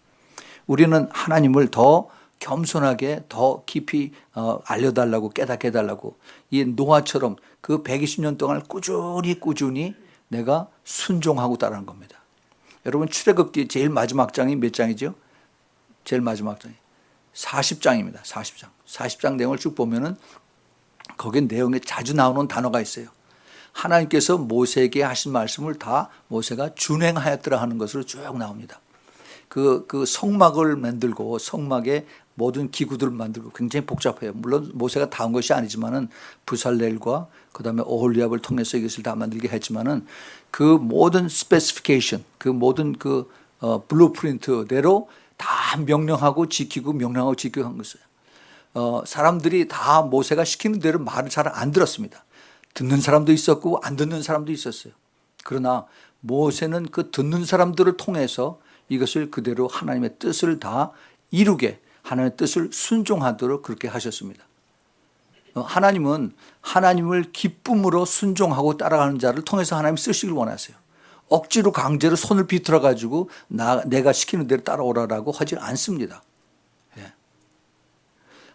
우리는 하나님을 더 겸손하게 더 깊이 알려달라고 깨닫게 해달라고 이 노아처럼 그 120년 동안 꾸준히 내가 순종하고 따르는 겁니다. 여러분 출애굽기 제일 마지막 장이 몇 장이죠? 제일 마지막 장이 40장입니다. 40장 내용을 쭉 보면은 거기 내용에 자주 나오는 단어가 있어요. 하나님께서 모세에게 하신 말씀을 다 모세가 준행하였더라 하는 것으로 쭉 나옵니다. 그 성막을 만들고 성막에 모든 기구들을 만들고 굉장히 복잡해요. 물론 모세가 다 한 것이 아니지만은 부살렐과 그다음에 오홀리압을 통해서 이것을 다 만들게 했지만은 그 모든 스페시피케이션, 그 모든 그 블루프린트대로 다 명령하고 지키고 명령하고 지키고 한 것이에요. 사람들이 다 모세가 시키는 대로 말을 잘 안 들었습니다. 듣는 사람도 있었고 안 듣는 사람도 있었어요. 그러나 모세는 그 듣는 사람들을 통해서 이것을 그대로 하나님의 뜻을 다 이루게, 하나님의 뜻을 순종하도록 그렇게 하셨습니다. 하나님은 하나님을 기쁨으로 순종하고 따라가는 자를 통해서 하나님 쓰시길 원하세요. 억지로 강제로 손을 비틀어 가지고 내가 시키는 대로 따라오라라고 하지 않습니다. 예.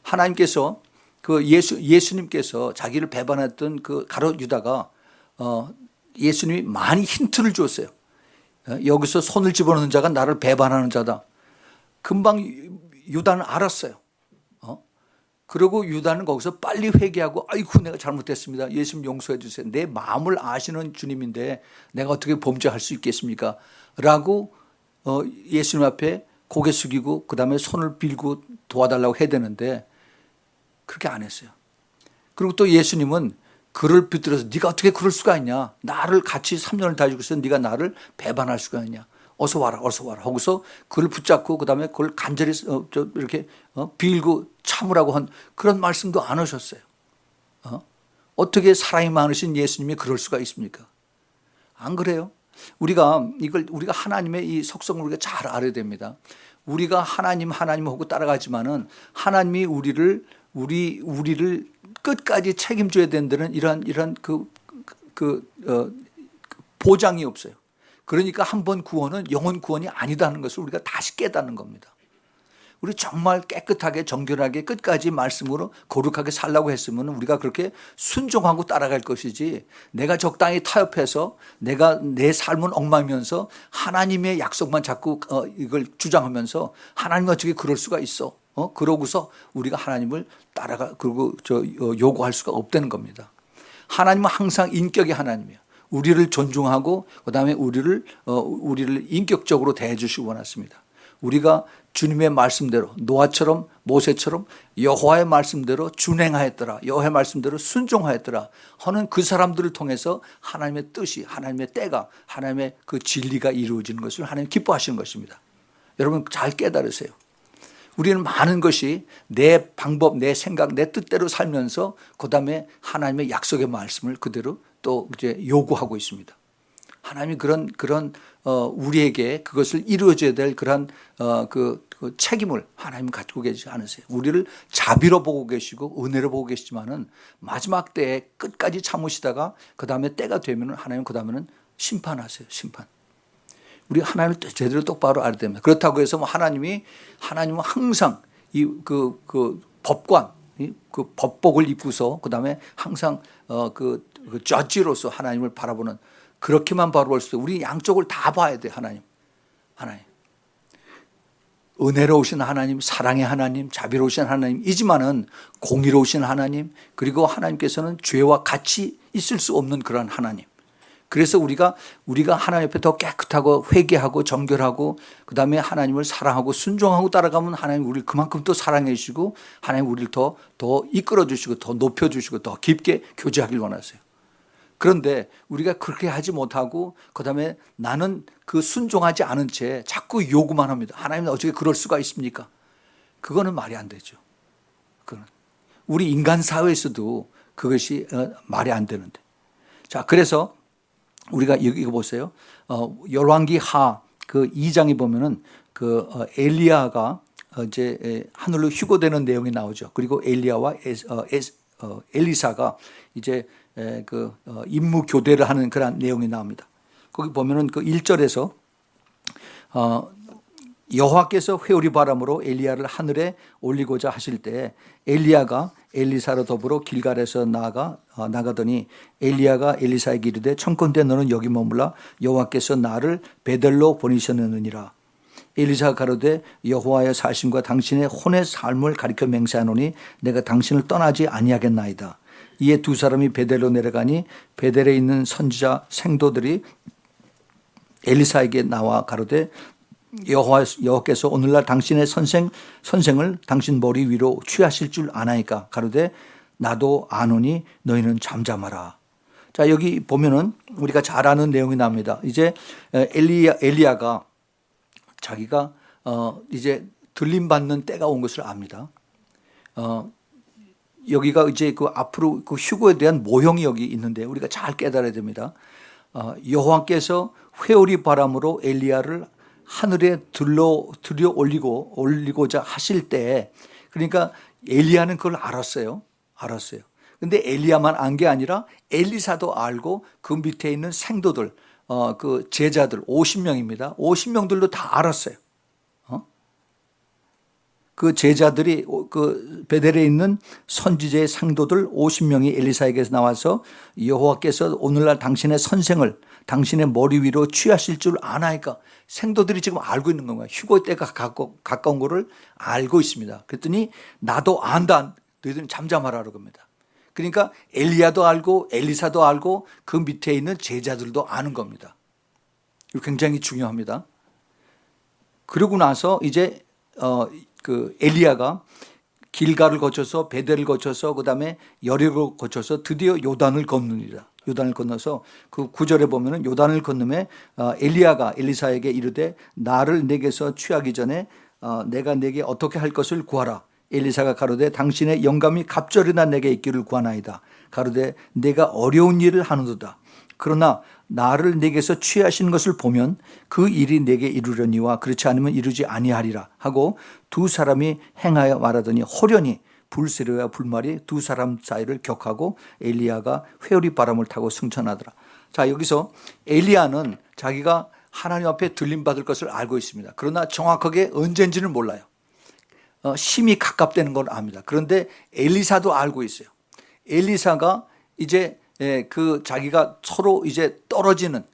하나님께서 그 예수님께서 자기를 배반했던 그 가룟 유다가 예수님이 많이 힌트를 줬어요. 여기서 손을 집어넣는 자가 나를 배반하는 자다. 금방 유다는 알았어요. 그리고 유다는 거기서 빨리 회개하고 아이고 내가 잘못했습니다. 예수님 용서해 주세요. 내 마음을 아시는 주님인데 내가 어떻게 범죄할 수 있겠습니까? 라고 예수님 앞에 고개 숙이고 그다음에 손을 빌고 도와달라고 해야 되는데 그렇게 안 했어요. 그리고 또 예수님은 그를 붙들어서 네가 어떻게 그럴 수가 있냐. 나를 같이 3년을 다니고 있어 네가 나를 배반할 수가 있냐. 어서 와라 어서 와라 하고서 그를 붙잡고 그다음에 그걸 간절히 이렇게 빌고 참으라고 한 그런 말씀도 안 하셨어요. 어떻게 사랑이 많으신 예수님이 그럴 수가 있습니까? 안 그래요? 우리가 하나님의 이 속성을 우리가 잘 알아야 됩니다. 우리가 하나님하고 따라가지만은 하나님이 우리를 끝까지 책임져야 된다는 이런 보장이 없어요. 그러니까 한 번 구원은 영원 구원이 아니다는 것을 우리가 다시 깨닫는 겁니다. 우리 정말 깨끗하게 정결하게 끝까지 말씀으로 거룩하게 살라고 했으면 우리가 그렇게 순종하고 따라갈 것이지 내가 적당히 타협해서 내가 내 삶은 엉망이면서 하나님의 약속만 자꾸 이걸 주장하면서 하나님 어떻게 그럴 수가 있어? 그러고서 우리가 하나님을 그리고 요구할 수가 없다는 겁니다. 하나님은 항상 인격의 하나님이에요. 우리를 존중하고 그다음에 우리를 인격적으로 대해 주시기 원하십니다. 우리가 주님의 말씀대로 노아처럼 모세처럼 여호와의 말씀대로 준행하였더라. 여호와의 말씀대로 순종하였더라. 하는 그 사람들을 통해서 하나님의 뜻이 하나님의 때가 하나님의 그 진리가 이루어지는 것을 하나님 기뻐하시는 것입니다. 여러분 잘 깨달으세요. 우리는 많은 것이 내 방법, 내 생각, 내 뜻대로 살면서 그다음에 하나님의 약속의 말씀을 그대로 또 이제 요구하고 있습니다. 하나님이 그런 우리에게 그것을 이루어져야 될 그런 그 책임을 하나님 가지고 계시지 않으세요. 우리를 자비로 보고 계시고 은혜로 보고 계시지만은 마지막 때에 끝까지 참으시다가 그 다음에 때가 되면은 하나님 그 다음에는 심판하세요. 심판. 우리 하나님을 제대로 똑바로 알아야 됩니다. 그렇다고 해서 하나님은 항상 그 법관, 그 법복을 입고서 그 다음에 항상 그 저지로서 하나님을 바라보는 그렇게만 바라볼 수 없어요. 우리 양쪽을 다 봐야 돼. 하나님. 은혜로우신 하나님, 사랑의 하나님, 자비로우신 하나님이지만은 공의로우신 하나님, 그리고 하나님께서는 죄와 같이 있을 수 없는 그런 하나님. 그래서 우리가 하나님 옆에 더 깨끗하고 회개하고 정결하고 그다음에 하나님을 사랑하고 순종하고 따라가면 하나님 우리를 그만큼 또 사랑해 주시고 하나님 우리를 더 이끌어 주시고 더 높여 주시고 더 깊게 교제하길 원하세요. 그런데 우리가 그렇게 하지 못하고 그다음에 나는 그 순종하지 않은 채 자꾸 요구만 합니다. 하나님 어떻게 그럴 수가 있습니까? 그거는 말이 안 되죠. 그건 우리 인간 사회에서도 그것이 말이 안 되는데. 자, 그래서 우리가 이거 보세요. 열왕기 하 그 2장에 보면은 그 엘리야가 이제 하늘로 휴거되는 내용이 나오죠. 그리고 엘리야와 엘리사가 이제 그 임무 교대를 하는 그런 내용이 나옵니다. 거기 보면은 그 1절에서 여호와께서 회오리 바람으로 엘리야를 하늘에 올리고자 하실 때 엘리야가 엘리사로 더불어 길갈에서 나가더니 엘리야가 엘리사에게 이르되 청컨대 너는 여기 머물라 여호와께서 나를 베델로 보내셨느니라. 엘리사가 가로되 여호와의 사신과 당신의 혼의 삶을 가리켜 맹세하노니 내가 당신을 떠나지 아니하겠나이다. 이에 두 사람이 베델로 내려가니 베델에 있는 선지자 생도들이 엘리사에게 나와 가로되 여호와께서 오늘날 당신의 선생을 당신 머리 위로 취하실 줄 아나이까. 가로되 나도 아노니 너희는 잠잠하라. 자, 여기 보면은 우리가 잘 아는 내용이 나옵니다. 이제 엘리야가 자기가 이제 들림 받는 때가 온 것을 압니다. 여기가 이제 그 앞으로 그 휴거에 대한 모형이 여기 있는데 우리가 잘 깨달아야 됩니다. 여호와께서 회오리 바람으로 엘리야를 하늘에 들여 올리고자 하실 때, 그러니까 엘리야는 그걸 알았어요. 근데 엘리야만 안 게 아니라 엘리사도 알고 그 밑에 있는 생도들, 그 제자들 50명입니다. 50명들도 다 알았어요. 그 제자들이 그 베델에 있는 선지자의 상도들 50명이 엘리사에게서 나와서 여호와께서 오늘날 당신의 선생을 당신의 머리 위로 취하실 줄 아나이까. 생도들이 지금 알고 있는 건가요? 휴거의 때가 가까운 거를 알고 있습니다. 그랬더니 나도 안다. 너희들은 잠잠하라 그럽니다. 그러니까 엘리야도 알고 엘리사도 알고 그 밑에 있는 제자들도 아는 겁니다. 이거 굉장히 중요합니다. 그러고 나서 이제 그 엘리야가 길갈을 거쳐서 베델을 거쳐서 그다음에 여리고를 거쳐서 드디어 요단을 건너니라. 요단을 건너서 그 9절에 보면은 요단을 건너매 엘리야가 엘리사에게 이르되 나를 내게서 취하기 전에 내가 내게 어떻게 할 것을 구하라. 엘리사가 가로되 당신의 영감이 갑절이나 내게 있기를 구하나이다. 가로되 내가 어려운 일을 하는도다. 그러나 나를 내게서 취하시는 것을 보면 그 일이 내게 이루려니와 그렇지 않으면 이루지 아니하리라 하고 두 사람이 행하여 말하더니 호련히 불세례와 불말이 두 사람 사이를 격하고 엘리야가 회오리 바람을 타고 승천하더라. 자, 여기서 엘리야는 자기가 하나님 앞에 들림받을 것을 알고 있습니다. 그러나 정확하게 언제인지는 몰라요. 심히 가깝다는 걸 압니다. 그런데 엘리사도 알고 있어요. 엘리사가 이제 그 자기가 서로 이제 떨어지는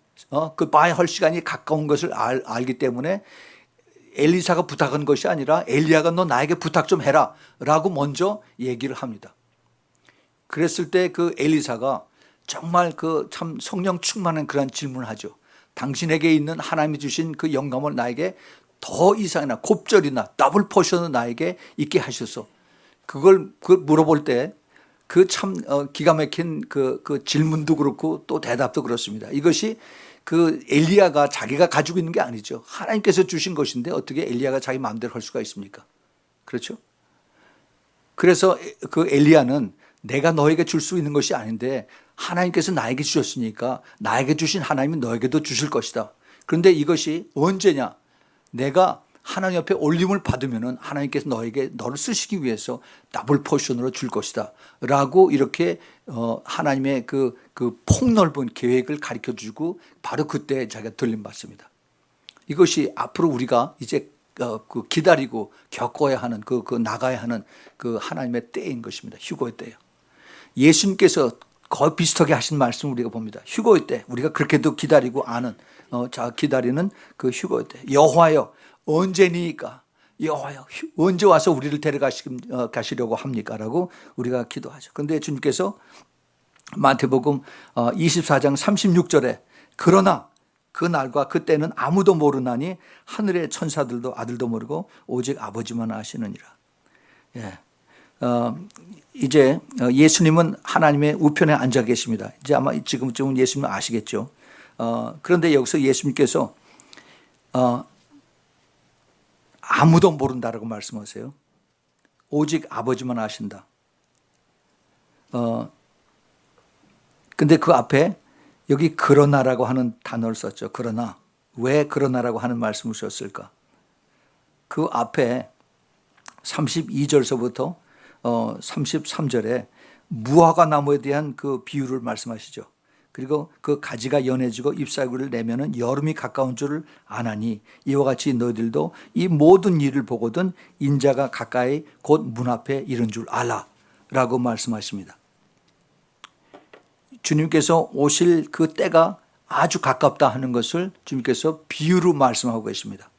그 봐야 할 시간이 가까운 것을 알기 때문에 엘리사가 부탁한 것이 아니라 엘리야가 너 나에게 부탁 좀 해라 라고 먼저 얘기를 합니다. 그랬을 때 그 엘리사가 정말 그 참 성령 충만한 그런 질문을 하죠. 당신에게 있는 하나님이 주신 그 영감을 나에게 더 이상이나 곱절이나 더블 포션을 나에게 있게 하셔서 그걸 물어볼 때 그 참 기가 막힌 그 질문도 그렇고 또 대답도 그렇습니다. 이것이 그 엘리야가 자기가 가지고 있는 게 아니죠. 하나님께서 주신 것인데 어떻게 엘리야가 자기 마음대로 할 수가 있습니까? 그렇죠? 그래서 그 엘리야는 내가 너에게 줄 수 있는 것이 아닌데 하나님께서 나에게 주셨으니까 나에게 주신 하나님이 너에게도 주실 것이다. 그런데 이것이 언제냐? 내가 하나님 옆에 올림을 받으면은 하나님께서 너를 쓰시기 위해서 더블 포션으로 줄 것이다 라고 이렇게 하나님의 그 폭넓은 계획을 가르쳐 주고 바로 그때 자기가 들림 받습니다. 이것이 앞으로 우리가 이제 그 기다리고 겪어야 하는 그 나가야 하는 그 하나님의 때인 것입니다. 휴거의 때요. 예수님께서 거의 비슷하게 하신 말씀을 우리가 봅니다. 휴거의 때 우리가 그렇게도 기다리고 아는 기다리는 그 휴거의 때. 여호와여 언제니까? 여호와여 언제 와서 우리를 데려가시려고 합니까? 라고 우리가 기도하죠. 그런데 주님께서 마태복음 24장 36절에 그러나 그 날과 그때는 아무도 모르나니 하늘의 천사들도 아들도 모르고 오직 아버지만 아시느니라. 예. 이제 예수님은 하나님의 우편에 앉아 계십니다. 이제 아마 지금쯤은 예수님은 아시겠죠. 그런데 여기서 예수님께서 아무도 모른다라고 말씀하세요. 오직 아버지만 아신다. 근데 그 앞에 여기 그러나라고 하는 단어를 썼죠. 그러나. 왜 그러나라고 하는 말씀을 썼을까? 그 앞에 32절서부터 33절에 무화과 나무에 대한 그 비유를 말씀하시죠. 그리고 그 가지가 연해지고 잎사귀를 내면은 여름이 가까운 줄을 아나니 이와 같이 너희들도 이 모든 일을 보거든 인자가 가까이 곧 문 앞에 이른 줄 알라 라고 말씀하십니다. 주님께서 오실 그 때가 아주 가깝다 하는 것을 주님께서 비유로 말씀하고 계십니다.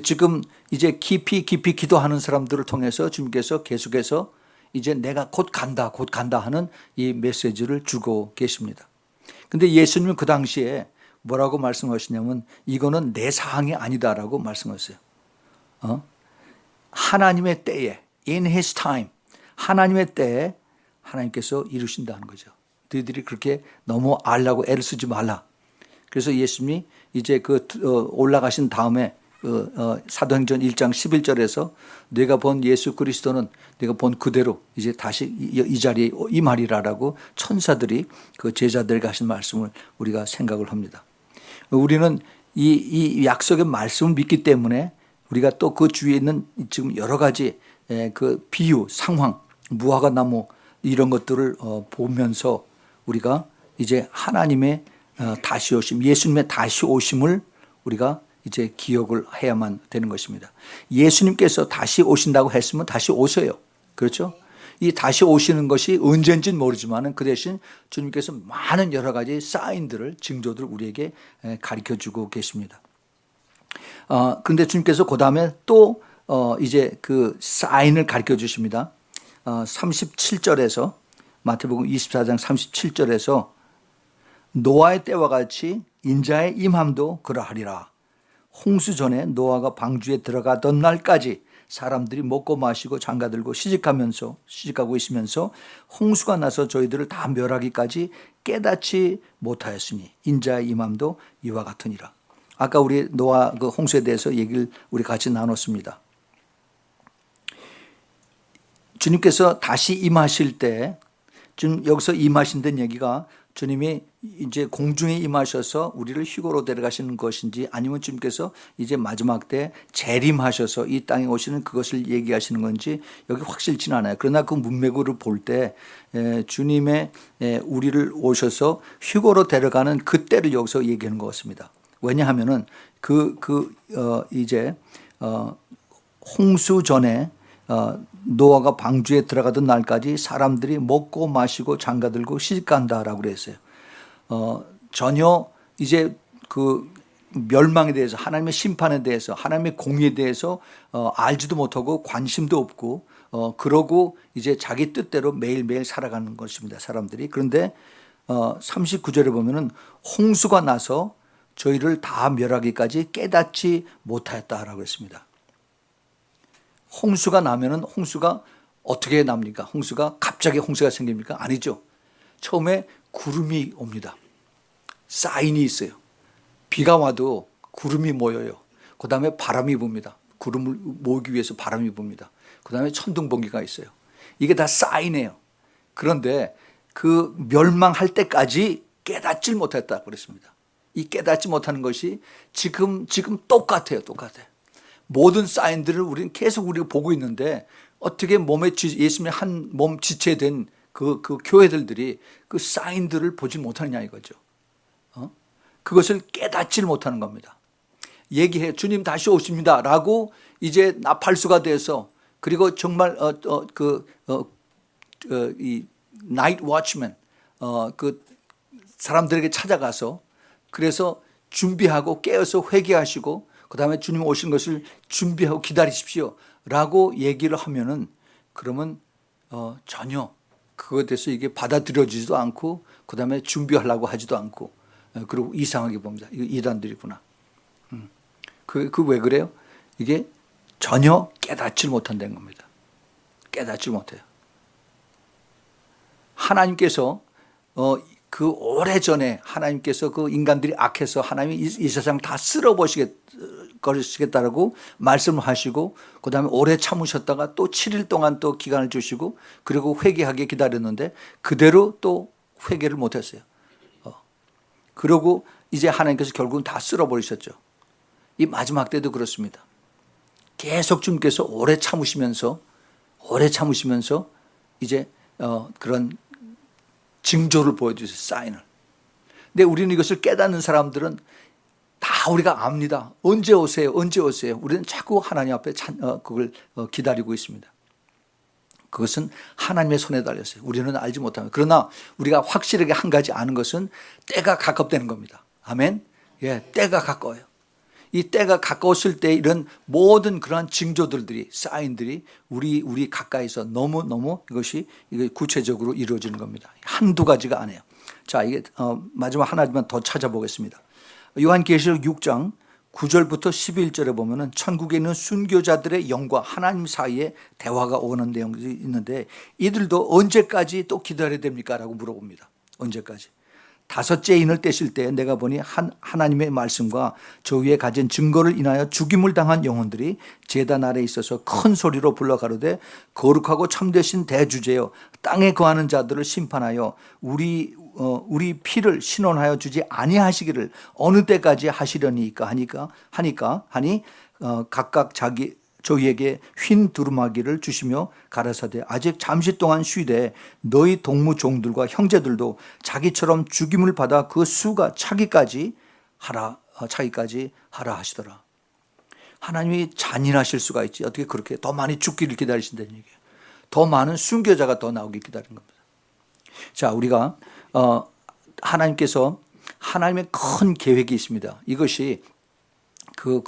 지금 이제 깊이 기도하는 사람들을 통해서 주님께서 계속해서 이제 내가 곧 간다 하는 이 메시지를 주고 계십니다. 근데 예수님은 그 당시에 뭐라고 말씀하시냐면 이거는 내 사항이 아니다라고 말씀하셨어요. 하나님의 때에 in his time 하나님의 때에 하나님께서 이루신다는 거죠. 너희들이 그렇게 너무 알라고 애를 쓰지 말라. 그래서 예수님이 이제 올라가신 다음에 사도행전 1장 11절에서 내가 본 예수 그리스도는 내가 본 그대로 이제 다시 이 자리에 임하리라라고 천사들이 그 제자들에게 하신 말씀을 우리가 생각을 합니다. 우리는 이 약속의 말씀을 믿기 때문에 우리가 또 그 주위에 있는 지금 여러 가지 그 비유, 상황, 무화과 나무 이런 것들을 보면서 우리가 이제 하나님의 다시 오심, 예수님의 다시 오심을 우리가 이제 기억을 해야만 되는 것입니다. 예수님께서 다시 오신다고 했으면 다시 오세요. 그렇죠? 이 다시 오시는 것이 언제인지는 모르지만 그 대신 주님께서 많은 여러 가지 사인들을, 징조들을 우리에게 가르쳐 주고 계십니다. 그런데 주님께서 그 다음에 또 이제 그 사인을 가르쳐 주십니다. 37절에서 마태복음 24장 37절에서 노아의 때와 같이 인자의 임함도 그러하리라. 홍수 전에 노아가 방주에 들어가던 날까지 사람들이 먹고 마시고 장가들고 시집가고 있으면서 홍수가 나서 저희들을 다 멸하기까지 깨닫지 못하였으니 인자의 임함도 이와 같으니라. 아까 우리 노아 그 홍수에 대해서 얘기를 우리 같이 나눴습니다. 주님께서 다시 임하실 때, 지금 여기서 임하신다는 얘기가 주님이 이제 공중에 임하셔서 우리를 휴거로 데려가시는 것인지 아니면 주님께서 이제 마지막 때 재림하셔서 이 땅에 오시는 그것을 얘기하시는 건지 여기 확실치는 않아요. 그러나 그 문맥으로 볼 때 주님의 우리를 오셔서 휴거로 데려가는 그때를 여기서 얘기하는 것 같습니다. 왜냐하면은 이제 홍수 전에 노아가 방주에 들어가던 날까지 사람들이 먹고 마시고 장가들고 시집간다라고 그랬어요. 전혀 이제 그 멸망에 대해서, 하나님의 심판에 대해서, 하나님의 공의에 대해서 알지도 못하고 관심도 없고 그러고 이제 자기 뜻대로 매일매일 살아가는 것입니다, 사람들이. 그런데 39절에 보면은 홍수가 나서 저희를 다 멸하기까지 깨닫지 못하였다라고 했습니다. 홍수가 나면은 홍수가 어떻게 납니까? 홍수가 갑자기 홍수가 생깁니까? 아니죠. 처음에 구름이 옵니다. 사인이 있어요. 비가 와도 구름이 모여요. 그 다음에 바람이 붑니다. 구름을 모으기 위해서 바람이 붑니다. 그 다음에 천둥번개가 있어요. 이게 다 사인이에요. 그런데 그 멸망할 때까지 깨닫질 못했다 그랬습니다. 이 깨닫지 못하는 것이 지금 똑같아요. 모든 사인들을 우리는 계속 우리가 보고 있는데 어떻게 예수님의 한 몸 지체 된 그 교회들이 그 사인들을 보지 못하느냐 이거죠. 그것을 깨닫질 못하는 겁니다. 얘기해 주님 다시 오십니다 라고 이제 나팔수가 돼서, 그리고 정말 이 나이트 워치맨 그 사람들에게 찾아가서 그래서 준비하고 깨어서 회개하시고 그 다음에 주님 오신 것을 준비하고 기다리십시오 라고 얘기를 하면은, 그러면 전혀 그것에 대해서 이게 받아들여지지도 않고 그 다음에 준비하려고 하지도 않고 그리고 이상하게 봅니다. 이거 이단들이구나. 그 왜 그래요? 이게 전혀 깨닫지 못한다는 겁니다. 깨닫지 못해요. 하나님께서 그 오래전에 하나님께서 그 인간들이 악해서 하나님이 이 세상 다 쓸어버리시겠다라고 말씀을 하시고 그 다음에 오래 참으셨다가 또 7일 동안 또 기간을 주시고 그리고 회개하게 기다렸는데 그대로 또 회개를 못했어요. 그러고 이제 하나님께서 결국은 다 쓸어버리셨죠. 이 마지막 때도 그렇습니다. 계속 주님께서 오래 참으시면서 이제 그런 징조를 보여주세요. 사인을. 근데 우리는 이것을 깨닫는 사람들은 다 우리가 압니다. 언제 오세요? 우리는 자꾸 하나님 앞에 그걸 기다리고 있습니다. 그것은 하나님의 손에 달렸어요. 우리는 알지 못합니다. 그러나 우리가 확실하게 한 가지 아는 것은 때가 가깝다는 겁니다. 아멘. 예, 때가 가까워요. 이 때가 가까웠을 때 이런 모든 그러한 징조들이, 사인들이 우리 가까이서 너무 이게 구체적으로 이루어지는 겁니다. 한두 가지가 아니에요. 자, 이게 마지막 하나만 더 찾아보겠습니다. 요한계시록 6장 9절부터 11절에 보면은 천국에 있는 순교자들의 영과 하나님 사이에 대화가 오는 내용이 있는데, 이들도 언제까지 또 기다려야 됩니까? 라고 물어봅니다. 언제까지? 5째 인을 떼실 때 내가 보니 하나님의 말씀과 저 위에 가진 증거를 인하여 죽임을 당한 영혼들이 제단 아래에 있어서 큰 소리로 불러 가로되 거룩하고 참되신 대주제여 땅에 거하는 자들을 심판하여 우리 피를 신원하여 주지 아니하시기를 어느 때까지 하시려니까 하니 각각 저희에게 흰 두루마기를 주시며 가라사대 아직 잠시 동안 쉬되 너희 동무 종들과 형제들도 자기처럼 죽임을 받아 그 수가 차기까지 하라 하시더라. 하나님이 잔인하실 수가 있지. 어떻게 그렇게 더 많이 죽기를 기다리신다는 얘기예요. 더 많은 순교자가 더 나오길 기다리는 겁니다. 자, 우리가 하나님께서 하나님의 큰 계획이 있습니다. 이것이 그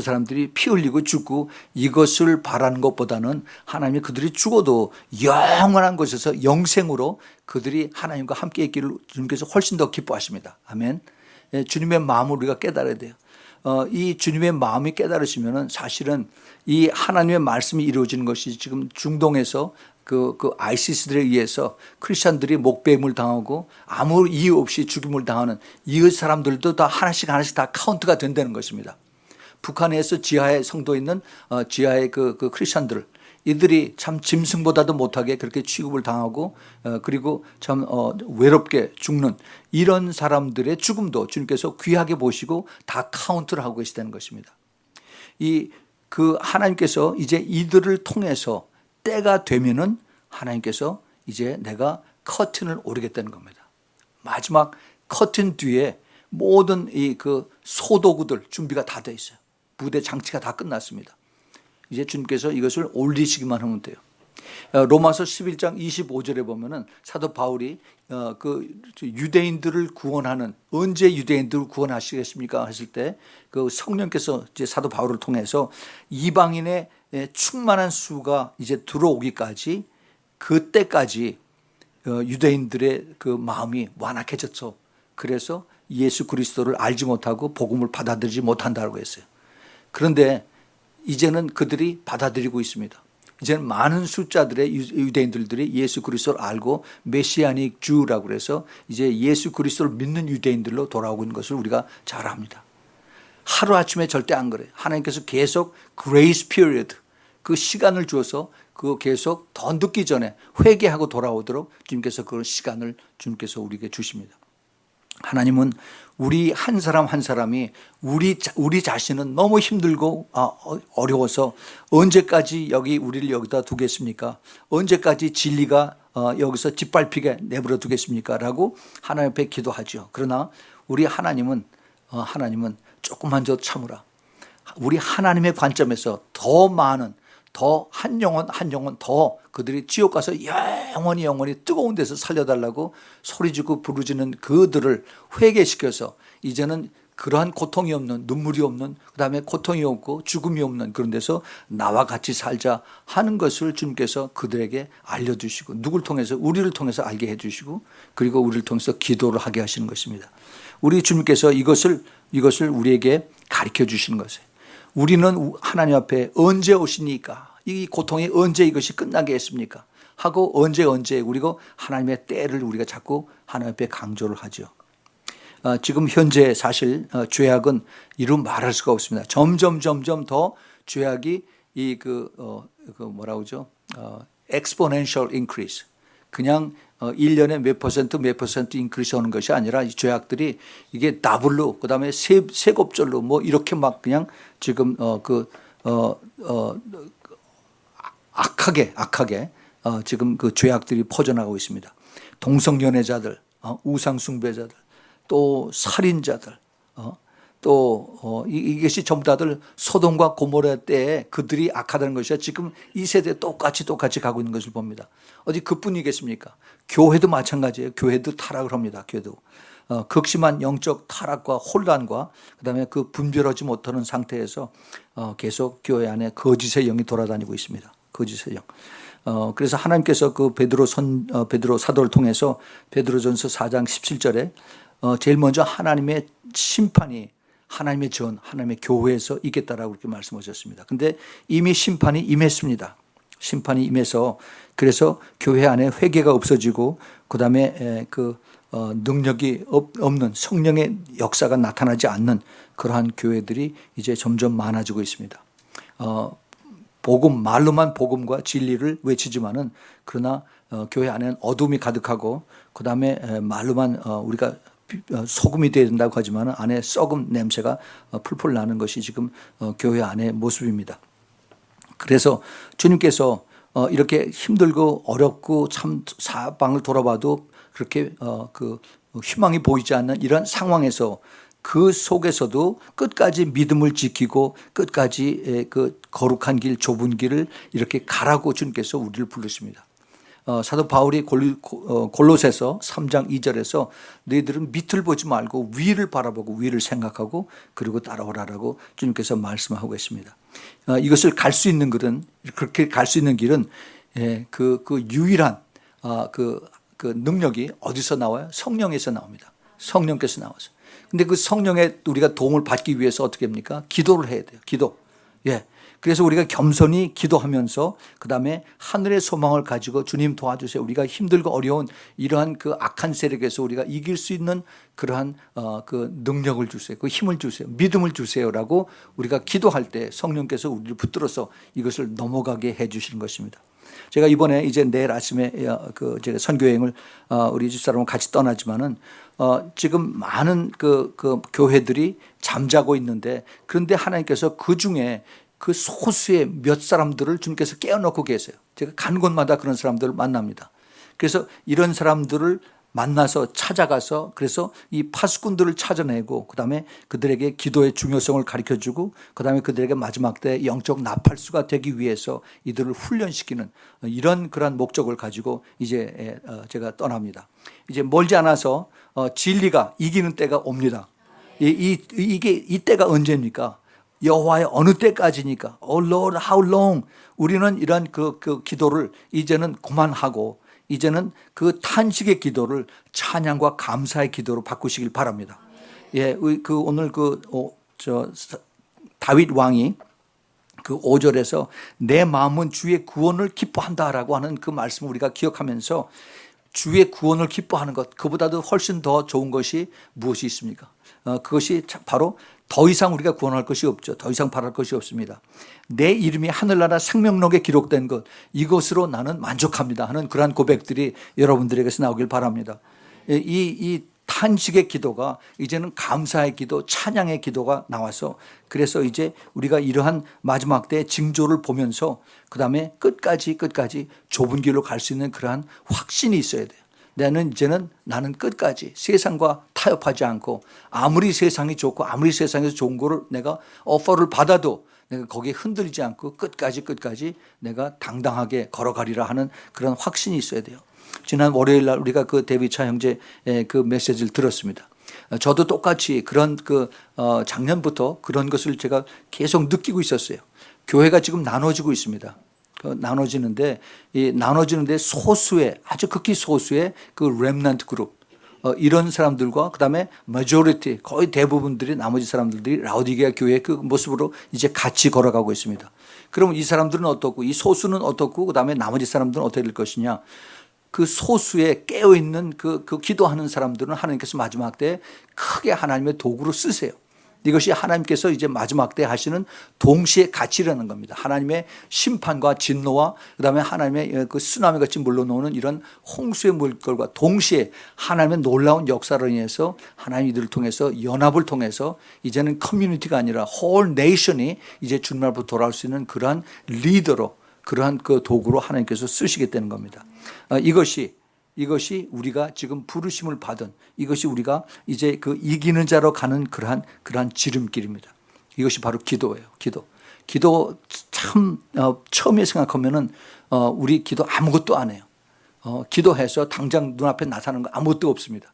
사람들이 피 흘리고 죽고 이것을 바라는 것보다는 하나님이 그들이 죽어도 영원한 곳에서 영생으로 그들이 하나님과 함께 있기를 주님께서 훨씬 더 기뻐하십니다. 아멘. 주님의 마음을 우리가 깨달아야 돼요. 이 주님의 마음이 깨달으시면은 사실은 이 하나님의 말씀이 이루어지는 것이 지금 중동에서 그 아이시스들에 의해서 크리스천들이 목배임을 당하고 아무 이유 없이 죽임을 당하는 이 사람들도 다 하나씩 다 카운트가 된다는 것입니다. 북한에서 지하에 성도에 있는 지하의 그 크리스천들 이들이 참 짐승보다도 못하게 그렇게 취급을 당하고 그리고 참 외롭게 죽는 이런 사람들의 죽음도 주님께서 귀하게 보시고 다 카운트를 하고 계시다는 것입니다. 하나님께서 이제 이들을 통해서 때가 되면은 하나님께서 이제 내가 커튼을 오르겠다는 겁니다. 마지막 커튼 뒤에 모든 그 소도구들 준비가 다 돼 있어요. 무대 장치가 다 끝났습니다. 이제 주님께서 이것을 올리시기만 하면 돼요. 로마서 11장 25절에 보면은 사도 바울이 그 유대인들을 구원하는 언제 유대인들을 구원하시겠습니까 했을 때 그 성령께서 이제 사도 바울을 통해서 이방인의 충만한 수가 이제 들어오기까지 그때까지 유대인들의 그 마음이 완악해졌어. 그래서 예수 그리스도를 알지 못하고 복음을 받아들이지 못한다고 했어요. 그런데 이제는 그들이 받아들이고 있습니다. 이제는 많은 숫자들의 유대인들이 예수 그리스도를 알고 메시아닉 주라고 그래서 이제 예수 그리스도를 믿는 유대인들로 돌아오고 있는 것을 우리가 잘 압니다. 하루아침에 절대 안 그래요. 하나님께서 계속 grace period 그 시간을 주어서 그 계속 더 늦기 전에 회개하고 돌아오도록 주님께서 그 시간을 주님께서 우리에게 주십니다. 하나님은 우리 한 사람 한 사람이 우리 자신은 너무 힘들고 어려워서 언제까지 우리를 여기다 두겠습니까? 언제까지 진리가 여기서 짓밟히게 내버려 두겠습니까? 라고 하나님 앞에 기도하죠. 그러나 우리 하나님은 조금만 더 참으라. 우리 하나님의 관점에서 더 많은 한 영혼 더 그들이 지옥 가서 영원히 뜨거운 데서 살려달라고 소리지고 부르짖는 그들을 회개시켜서 이제는 그러한 고통이 없는 눈물이 없는 그다음에 고통이 없고 죽음이 없는 그런 데서 나와 같이 살자 하는 것을 주님께서 그들에게 알려주시고 누구를 통해서 우리를 통해서 알게 해주시고 그리고 우리를 통해서 기도를 하게 하시는 것입니다. 우리 주님께서 이것을 우리에게 가르쳐 주시는 것이에요. 우리는 하나님 앞에 언제 오시니까 이 고통이 언제 이것이 끝나게 했습니까? 하고 언제 그리고 하나님의 때를 우리가 자꾸 하나님 앞에 강조를 하죠. 지금 현재 사실 죄악은 이루 말할 수가 없습니다. 점점 더 죄악이 뭐라고 하죠? exponential increase. 그냥 1년에 몇 퍼센트 인크리스 하는 것이 아니라 이 죄악들이 이게 더블로 그다음에 세곱절로 뭐 이렇게 막 그냥 지금 악하게 지금 그 죄악들이 퍼져나가고 있습니다. 동성연애자들, 우상숭배자들, 또 살인자들, 이것이 전부 다들 소돔과 고모라 때에 그들이 악하다는 것이 지금 이 세대에 똑같이 가고 있는 것을 봅니다. 어디 그뿐이겠습니까? 교회도 마찬가지예요. 교회도 타락을 합니다. 교회도. 극심한 영적 타락과 혼란과 그다음에 그 분별하지 못하는 상태에서 계속 교회 안에 거짓의 영이 돌아다니고 있습니다. 거짓의 영. 그래서 하나님께서 그 베드로 사도를 통해서 베드로전서 4장 17절에 제일 먼저 하나님의 심판이 하나님의 하나님의 교회에서 있겠다라고 그렇게 말씀하셨습니다. 근데 이미 심판이 임했습니다. 심판이 임해서 그래서 교회 안에 회개가 없어지고 그다음에 능력이 없는 성령의 역사가 나타나지 않는 그러한 교회들이 이제 점점 많아지고 있습니다. 복음, 말로만 복음과 진리를 외치지만은 그러나 교회 안에는 어둠이 가득하고 그 다음에 말로만 우리가 소금이 되어야 된다고 하지만 안에 썩은 냄새가 풀풀 나는 것이 지금 교회 안의 모습입니다. 그래서 주님께서 이렇게 힘들고 어렵고 참 사방을 돌아봐도 그렇게 그 희망이 보이지 않는 이런 상황에서 그 속에서도 끝까지 믿음을 지키고 끝까지 그 거룩한 길, 좁은 길을 이렇게 가라고 주님께서 우리를 부르십니다. 사도 바울이 골로새서 3장 2절에서 너희들은 밑을 보지 말고 위를 바라보고 위를 생각하고 그리고 따라오라라고 주님께서 말씀하고 있습니다. 이것을 갈 수 있는 길은, 그렇게 갈 수 있는 길은 그 유일한 그 능력이 어디서 나와요? 성령에서 나옵니다. 성령께서 나와서. 근데 그 성령의 우리가 도움을 받기 위해서 어떻게 합니까? 기도를 해야 돼요. 기도. 예. 그래서 우리가 겸손히 기도하면서 그 다음에 하늘의 소망을 가지고 주님 도와주세요. 우리가 힘들고 어려운 이러한 그 악한 세력에서 우리가 이길 수 있는 그러한 그 능력을 주세요. 그 힘을 주세요. 믿음을 주세요라고 우리가 기도할 때 성령께서 우리를 붙들어서 이것을 넘어가게 해 주시는 것입니다. 제가 이번에 이제 내일 아침에 그 제가 선교여행을 우리 집사람과 같이 떠나지만은 지금 많은 그 교회들이 잠자고 있는데 그런데 하나님께서 그 중에 그 소수의 몇 사람들을 주님께서 깨워놓고 계세요. 제가 간 곳마다 그런 사람들을 만납니다. 그래서 이런 사람들을 만나서 찾아가서 그래서 이 파수꾼들을 찾아내고 그다음에 그들에게 기도의 중요성을 가르쳐주고 그다음에 그들에게 마지막 때 영적 나팔수가 되기 위해서 이들을 훈련시키는 이런 그러한 목적을 가지고 이제 제가 떠납니다. 이제 멀지 않아서 진리가 이기는 때가 옵니다. 이 때가 언제입니까? 여호와의 어느 때까지니까? Oh Lord, how long? 우리는 이런 그 기도를 이제는 그만하고 이제는 그 탄식의 기도를 찬양과 감사의 기도로 바꾸시길 바랍니다. 예, 오늘 다윗 왕이 그 5절에서 내 마음은 주의 구원을 기뻐한다라고 하는 그 말씀을 우리가 기억하면서 주의 구원을 기뻐하는 것, 그보다도 훨씬 더 좋은 것이 무엇이 있습니까? 그것이 바로 더 이상 우리가 구원할 것이 없죠. 더 이상 바랄 것이 없습니다. 내 이름이 하늘나라 생명록에 기록된 것, 이것으로 나는 만족합니다 하는 그러한 고백들이 여러분들에게서 나오길 바랍니다. 이 탄식의 기도가 이제는 감사의 기도, 찬양의 기도가 나와서 그래서 이제 우리가 이러한 마지막 때의 징조를 보면서 그 다음에 끝까지 좁은 길로 갈 수 있는 그러한 확신이 있어야 돼요. 나는 끝까지 세상과 타협하지 않고 아무리 세상이 좋고 아무리 세상에서 좋은 거를 내가 오퍼를 받아도 내가 거기에 흔들리지 않고 끝까지 내가 당당하게 걸어가리라 하는 그런 확신이 있어야 돼요. 지난 월요일 날 우리가 그 데비차 형제의 그 메시지를 들었습니다. 저도 똑같이 그런 작년부터 그런 것을 제가 계속 느끼고 있었어요. 교회가 지금 나눠지고 있습니다. 나눠지는데 소수의 아주 극히 소수의 그 렘넌트 그룹 이런 사람들과 그다음에 majority 거의 대부분들이 나머지 사람들이 라오디게아 교회의 그 모습으로 이제 같이 걸어가고 있습니다. 그러면 이 사람들은 어떻고 이 소수는 어떻고 그다음에 나머지 사람들은 어떻게 될 것이냐? 그 소수에 깨어있는 그 기도하는 사람들은 하나님께서 마지막 때에 크게 하나님의 도구로 쓰세요. 이것이 하나님께서 이제 마지막 때 하시는 동시에 가치라는 겁니다. 하나님의 심판과 진노와 그다음에 하나님의 그 쓰나미 같이 물러놓는 이런 홍수의 물결과 동시에 하나님의 놀라운 역사로 인해서 하나님 이들을 통해서 연합을 통해서 이제는 커뮤니티가 아니라 홀 네이션이 이제 주님 앞으로 돌아올 수 있는 그러한 리더로 그러한 그 도구로 하나님께서 쓰시겠다는 겁니다. 이것이 우리가 지금 부르심을 받은 이것이 우리가 이제 그 이기는 자로 가는 그러한 지름길입니다. 이것이 바로 기도예요. 기도 참 처음에 생각하면은 우리 기도 아무것도 안 해요. 기도해서 당장 눈앞에 나타나는 거 아무것도 없습니다.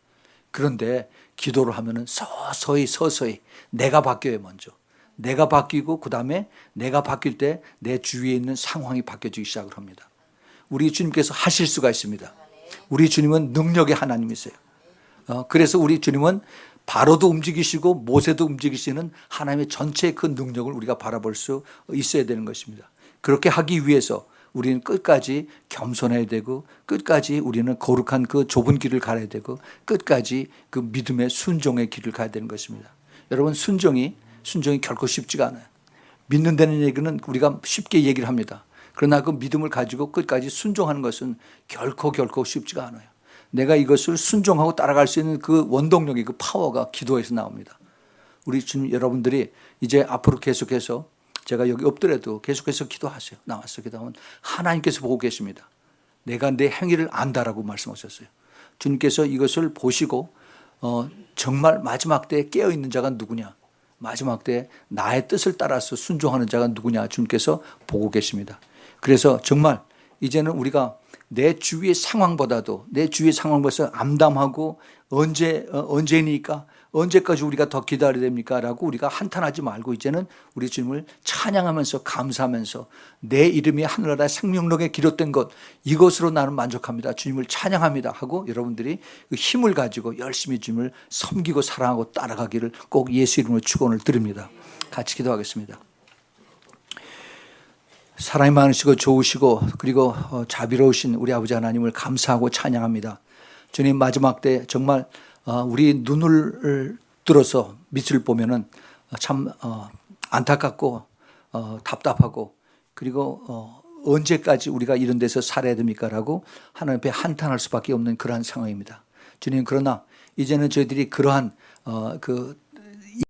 그런데 기도를 하면은 서서히 내가 바뀌어요. 먼저 내가 바뀌고 그다음에 내가 바뀔 때 내 주위에 있는 상황이 바뀌어지기 시작을 합니다. 우리 주님께서 하실 수가 있습니다. 우리 주님은 능력의 하나님이세요. 그래서 우리 주님은 바로도 움직이시고 모세도 움직이시는 하나님의 전체의 그 능력을 우리가 바라볼 수 있어야 되는 것입니다. 그렇게 하기 위해서 우리는 끝까지 겸손해야 되고 끝까지 우리는 거룩한 그 좁은 길을 가야 되고 끝까지 그 믿음의 순종의 길을 가야 되는 것입니다. 여러분 순종이 결코 쉽지가 않아요. 믿는다는 얘기는 우리가 쉽게 얘기를 합니다. 그러나 그 믿음을 가지고 끝까지 순종하는 것은 결코 쉽지가 않아요. 내가 이것을 순종하고 따라갈 수 있는 그 원동력이 그 파워가 기도에서 나옵니다. 우리 주님 여러분들이 이제 앞으로 계속해서 제가 여기 없더라도 계속해서 기도하세요. 나와서 기도하면 하나님께서 보고 계십니다. 내가 내 행위를 안다라고 말씀하셨어요. 주님께서 이것을 보시고 정말 마지막 때에 깨어있는 자가 누구냐, 마지막 때에 나의 뜻을 따라서 순종하는 자가 누구냐 주님께서 보고 계십니다. 그래서 정말 이제는 우리가 내 주위의 상황보다도 암담하고 언제니까 언제까지 우리가 더 기다려야 됩니까? 라고 우리가 한탄하지 말고 이제는 우리 주님을 찬양하면서 감사하면서 내 이름이 하늘나라 생명록에 기록된 것 이것으로 나는 만족합니다. 주님을 찬양합니다 하고 여러분들이 그 힘을 가지고 열심히 주님을 섬기고 사랑하고 따라가기를 꼭 예수 이름으로 축원을 드립니다. 같이 기도하겠습니다. 사랑이 많으시고 좋으시고 그리고 자비로우신 우리 아버지 하나님을 감사하고 찬양합니다. 주님 마지막 때 정말 우리 눈을 들어서 빛을 보면은 참 안타깝고 답답하고 그리고 언제까지 우리가 이런 데서 살아야 됩니까? 라고 하나님 앞에 한탄할 수밖에 없는 그러한 상황입니다. 주님 그러나 이제는 저희들이 그러한 그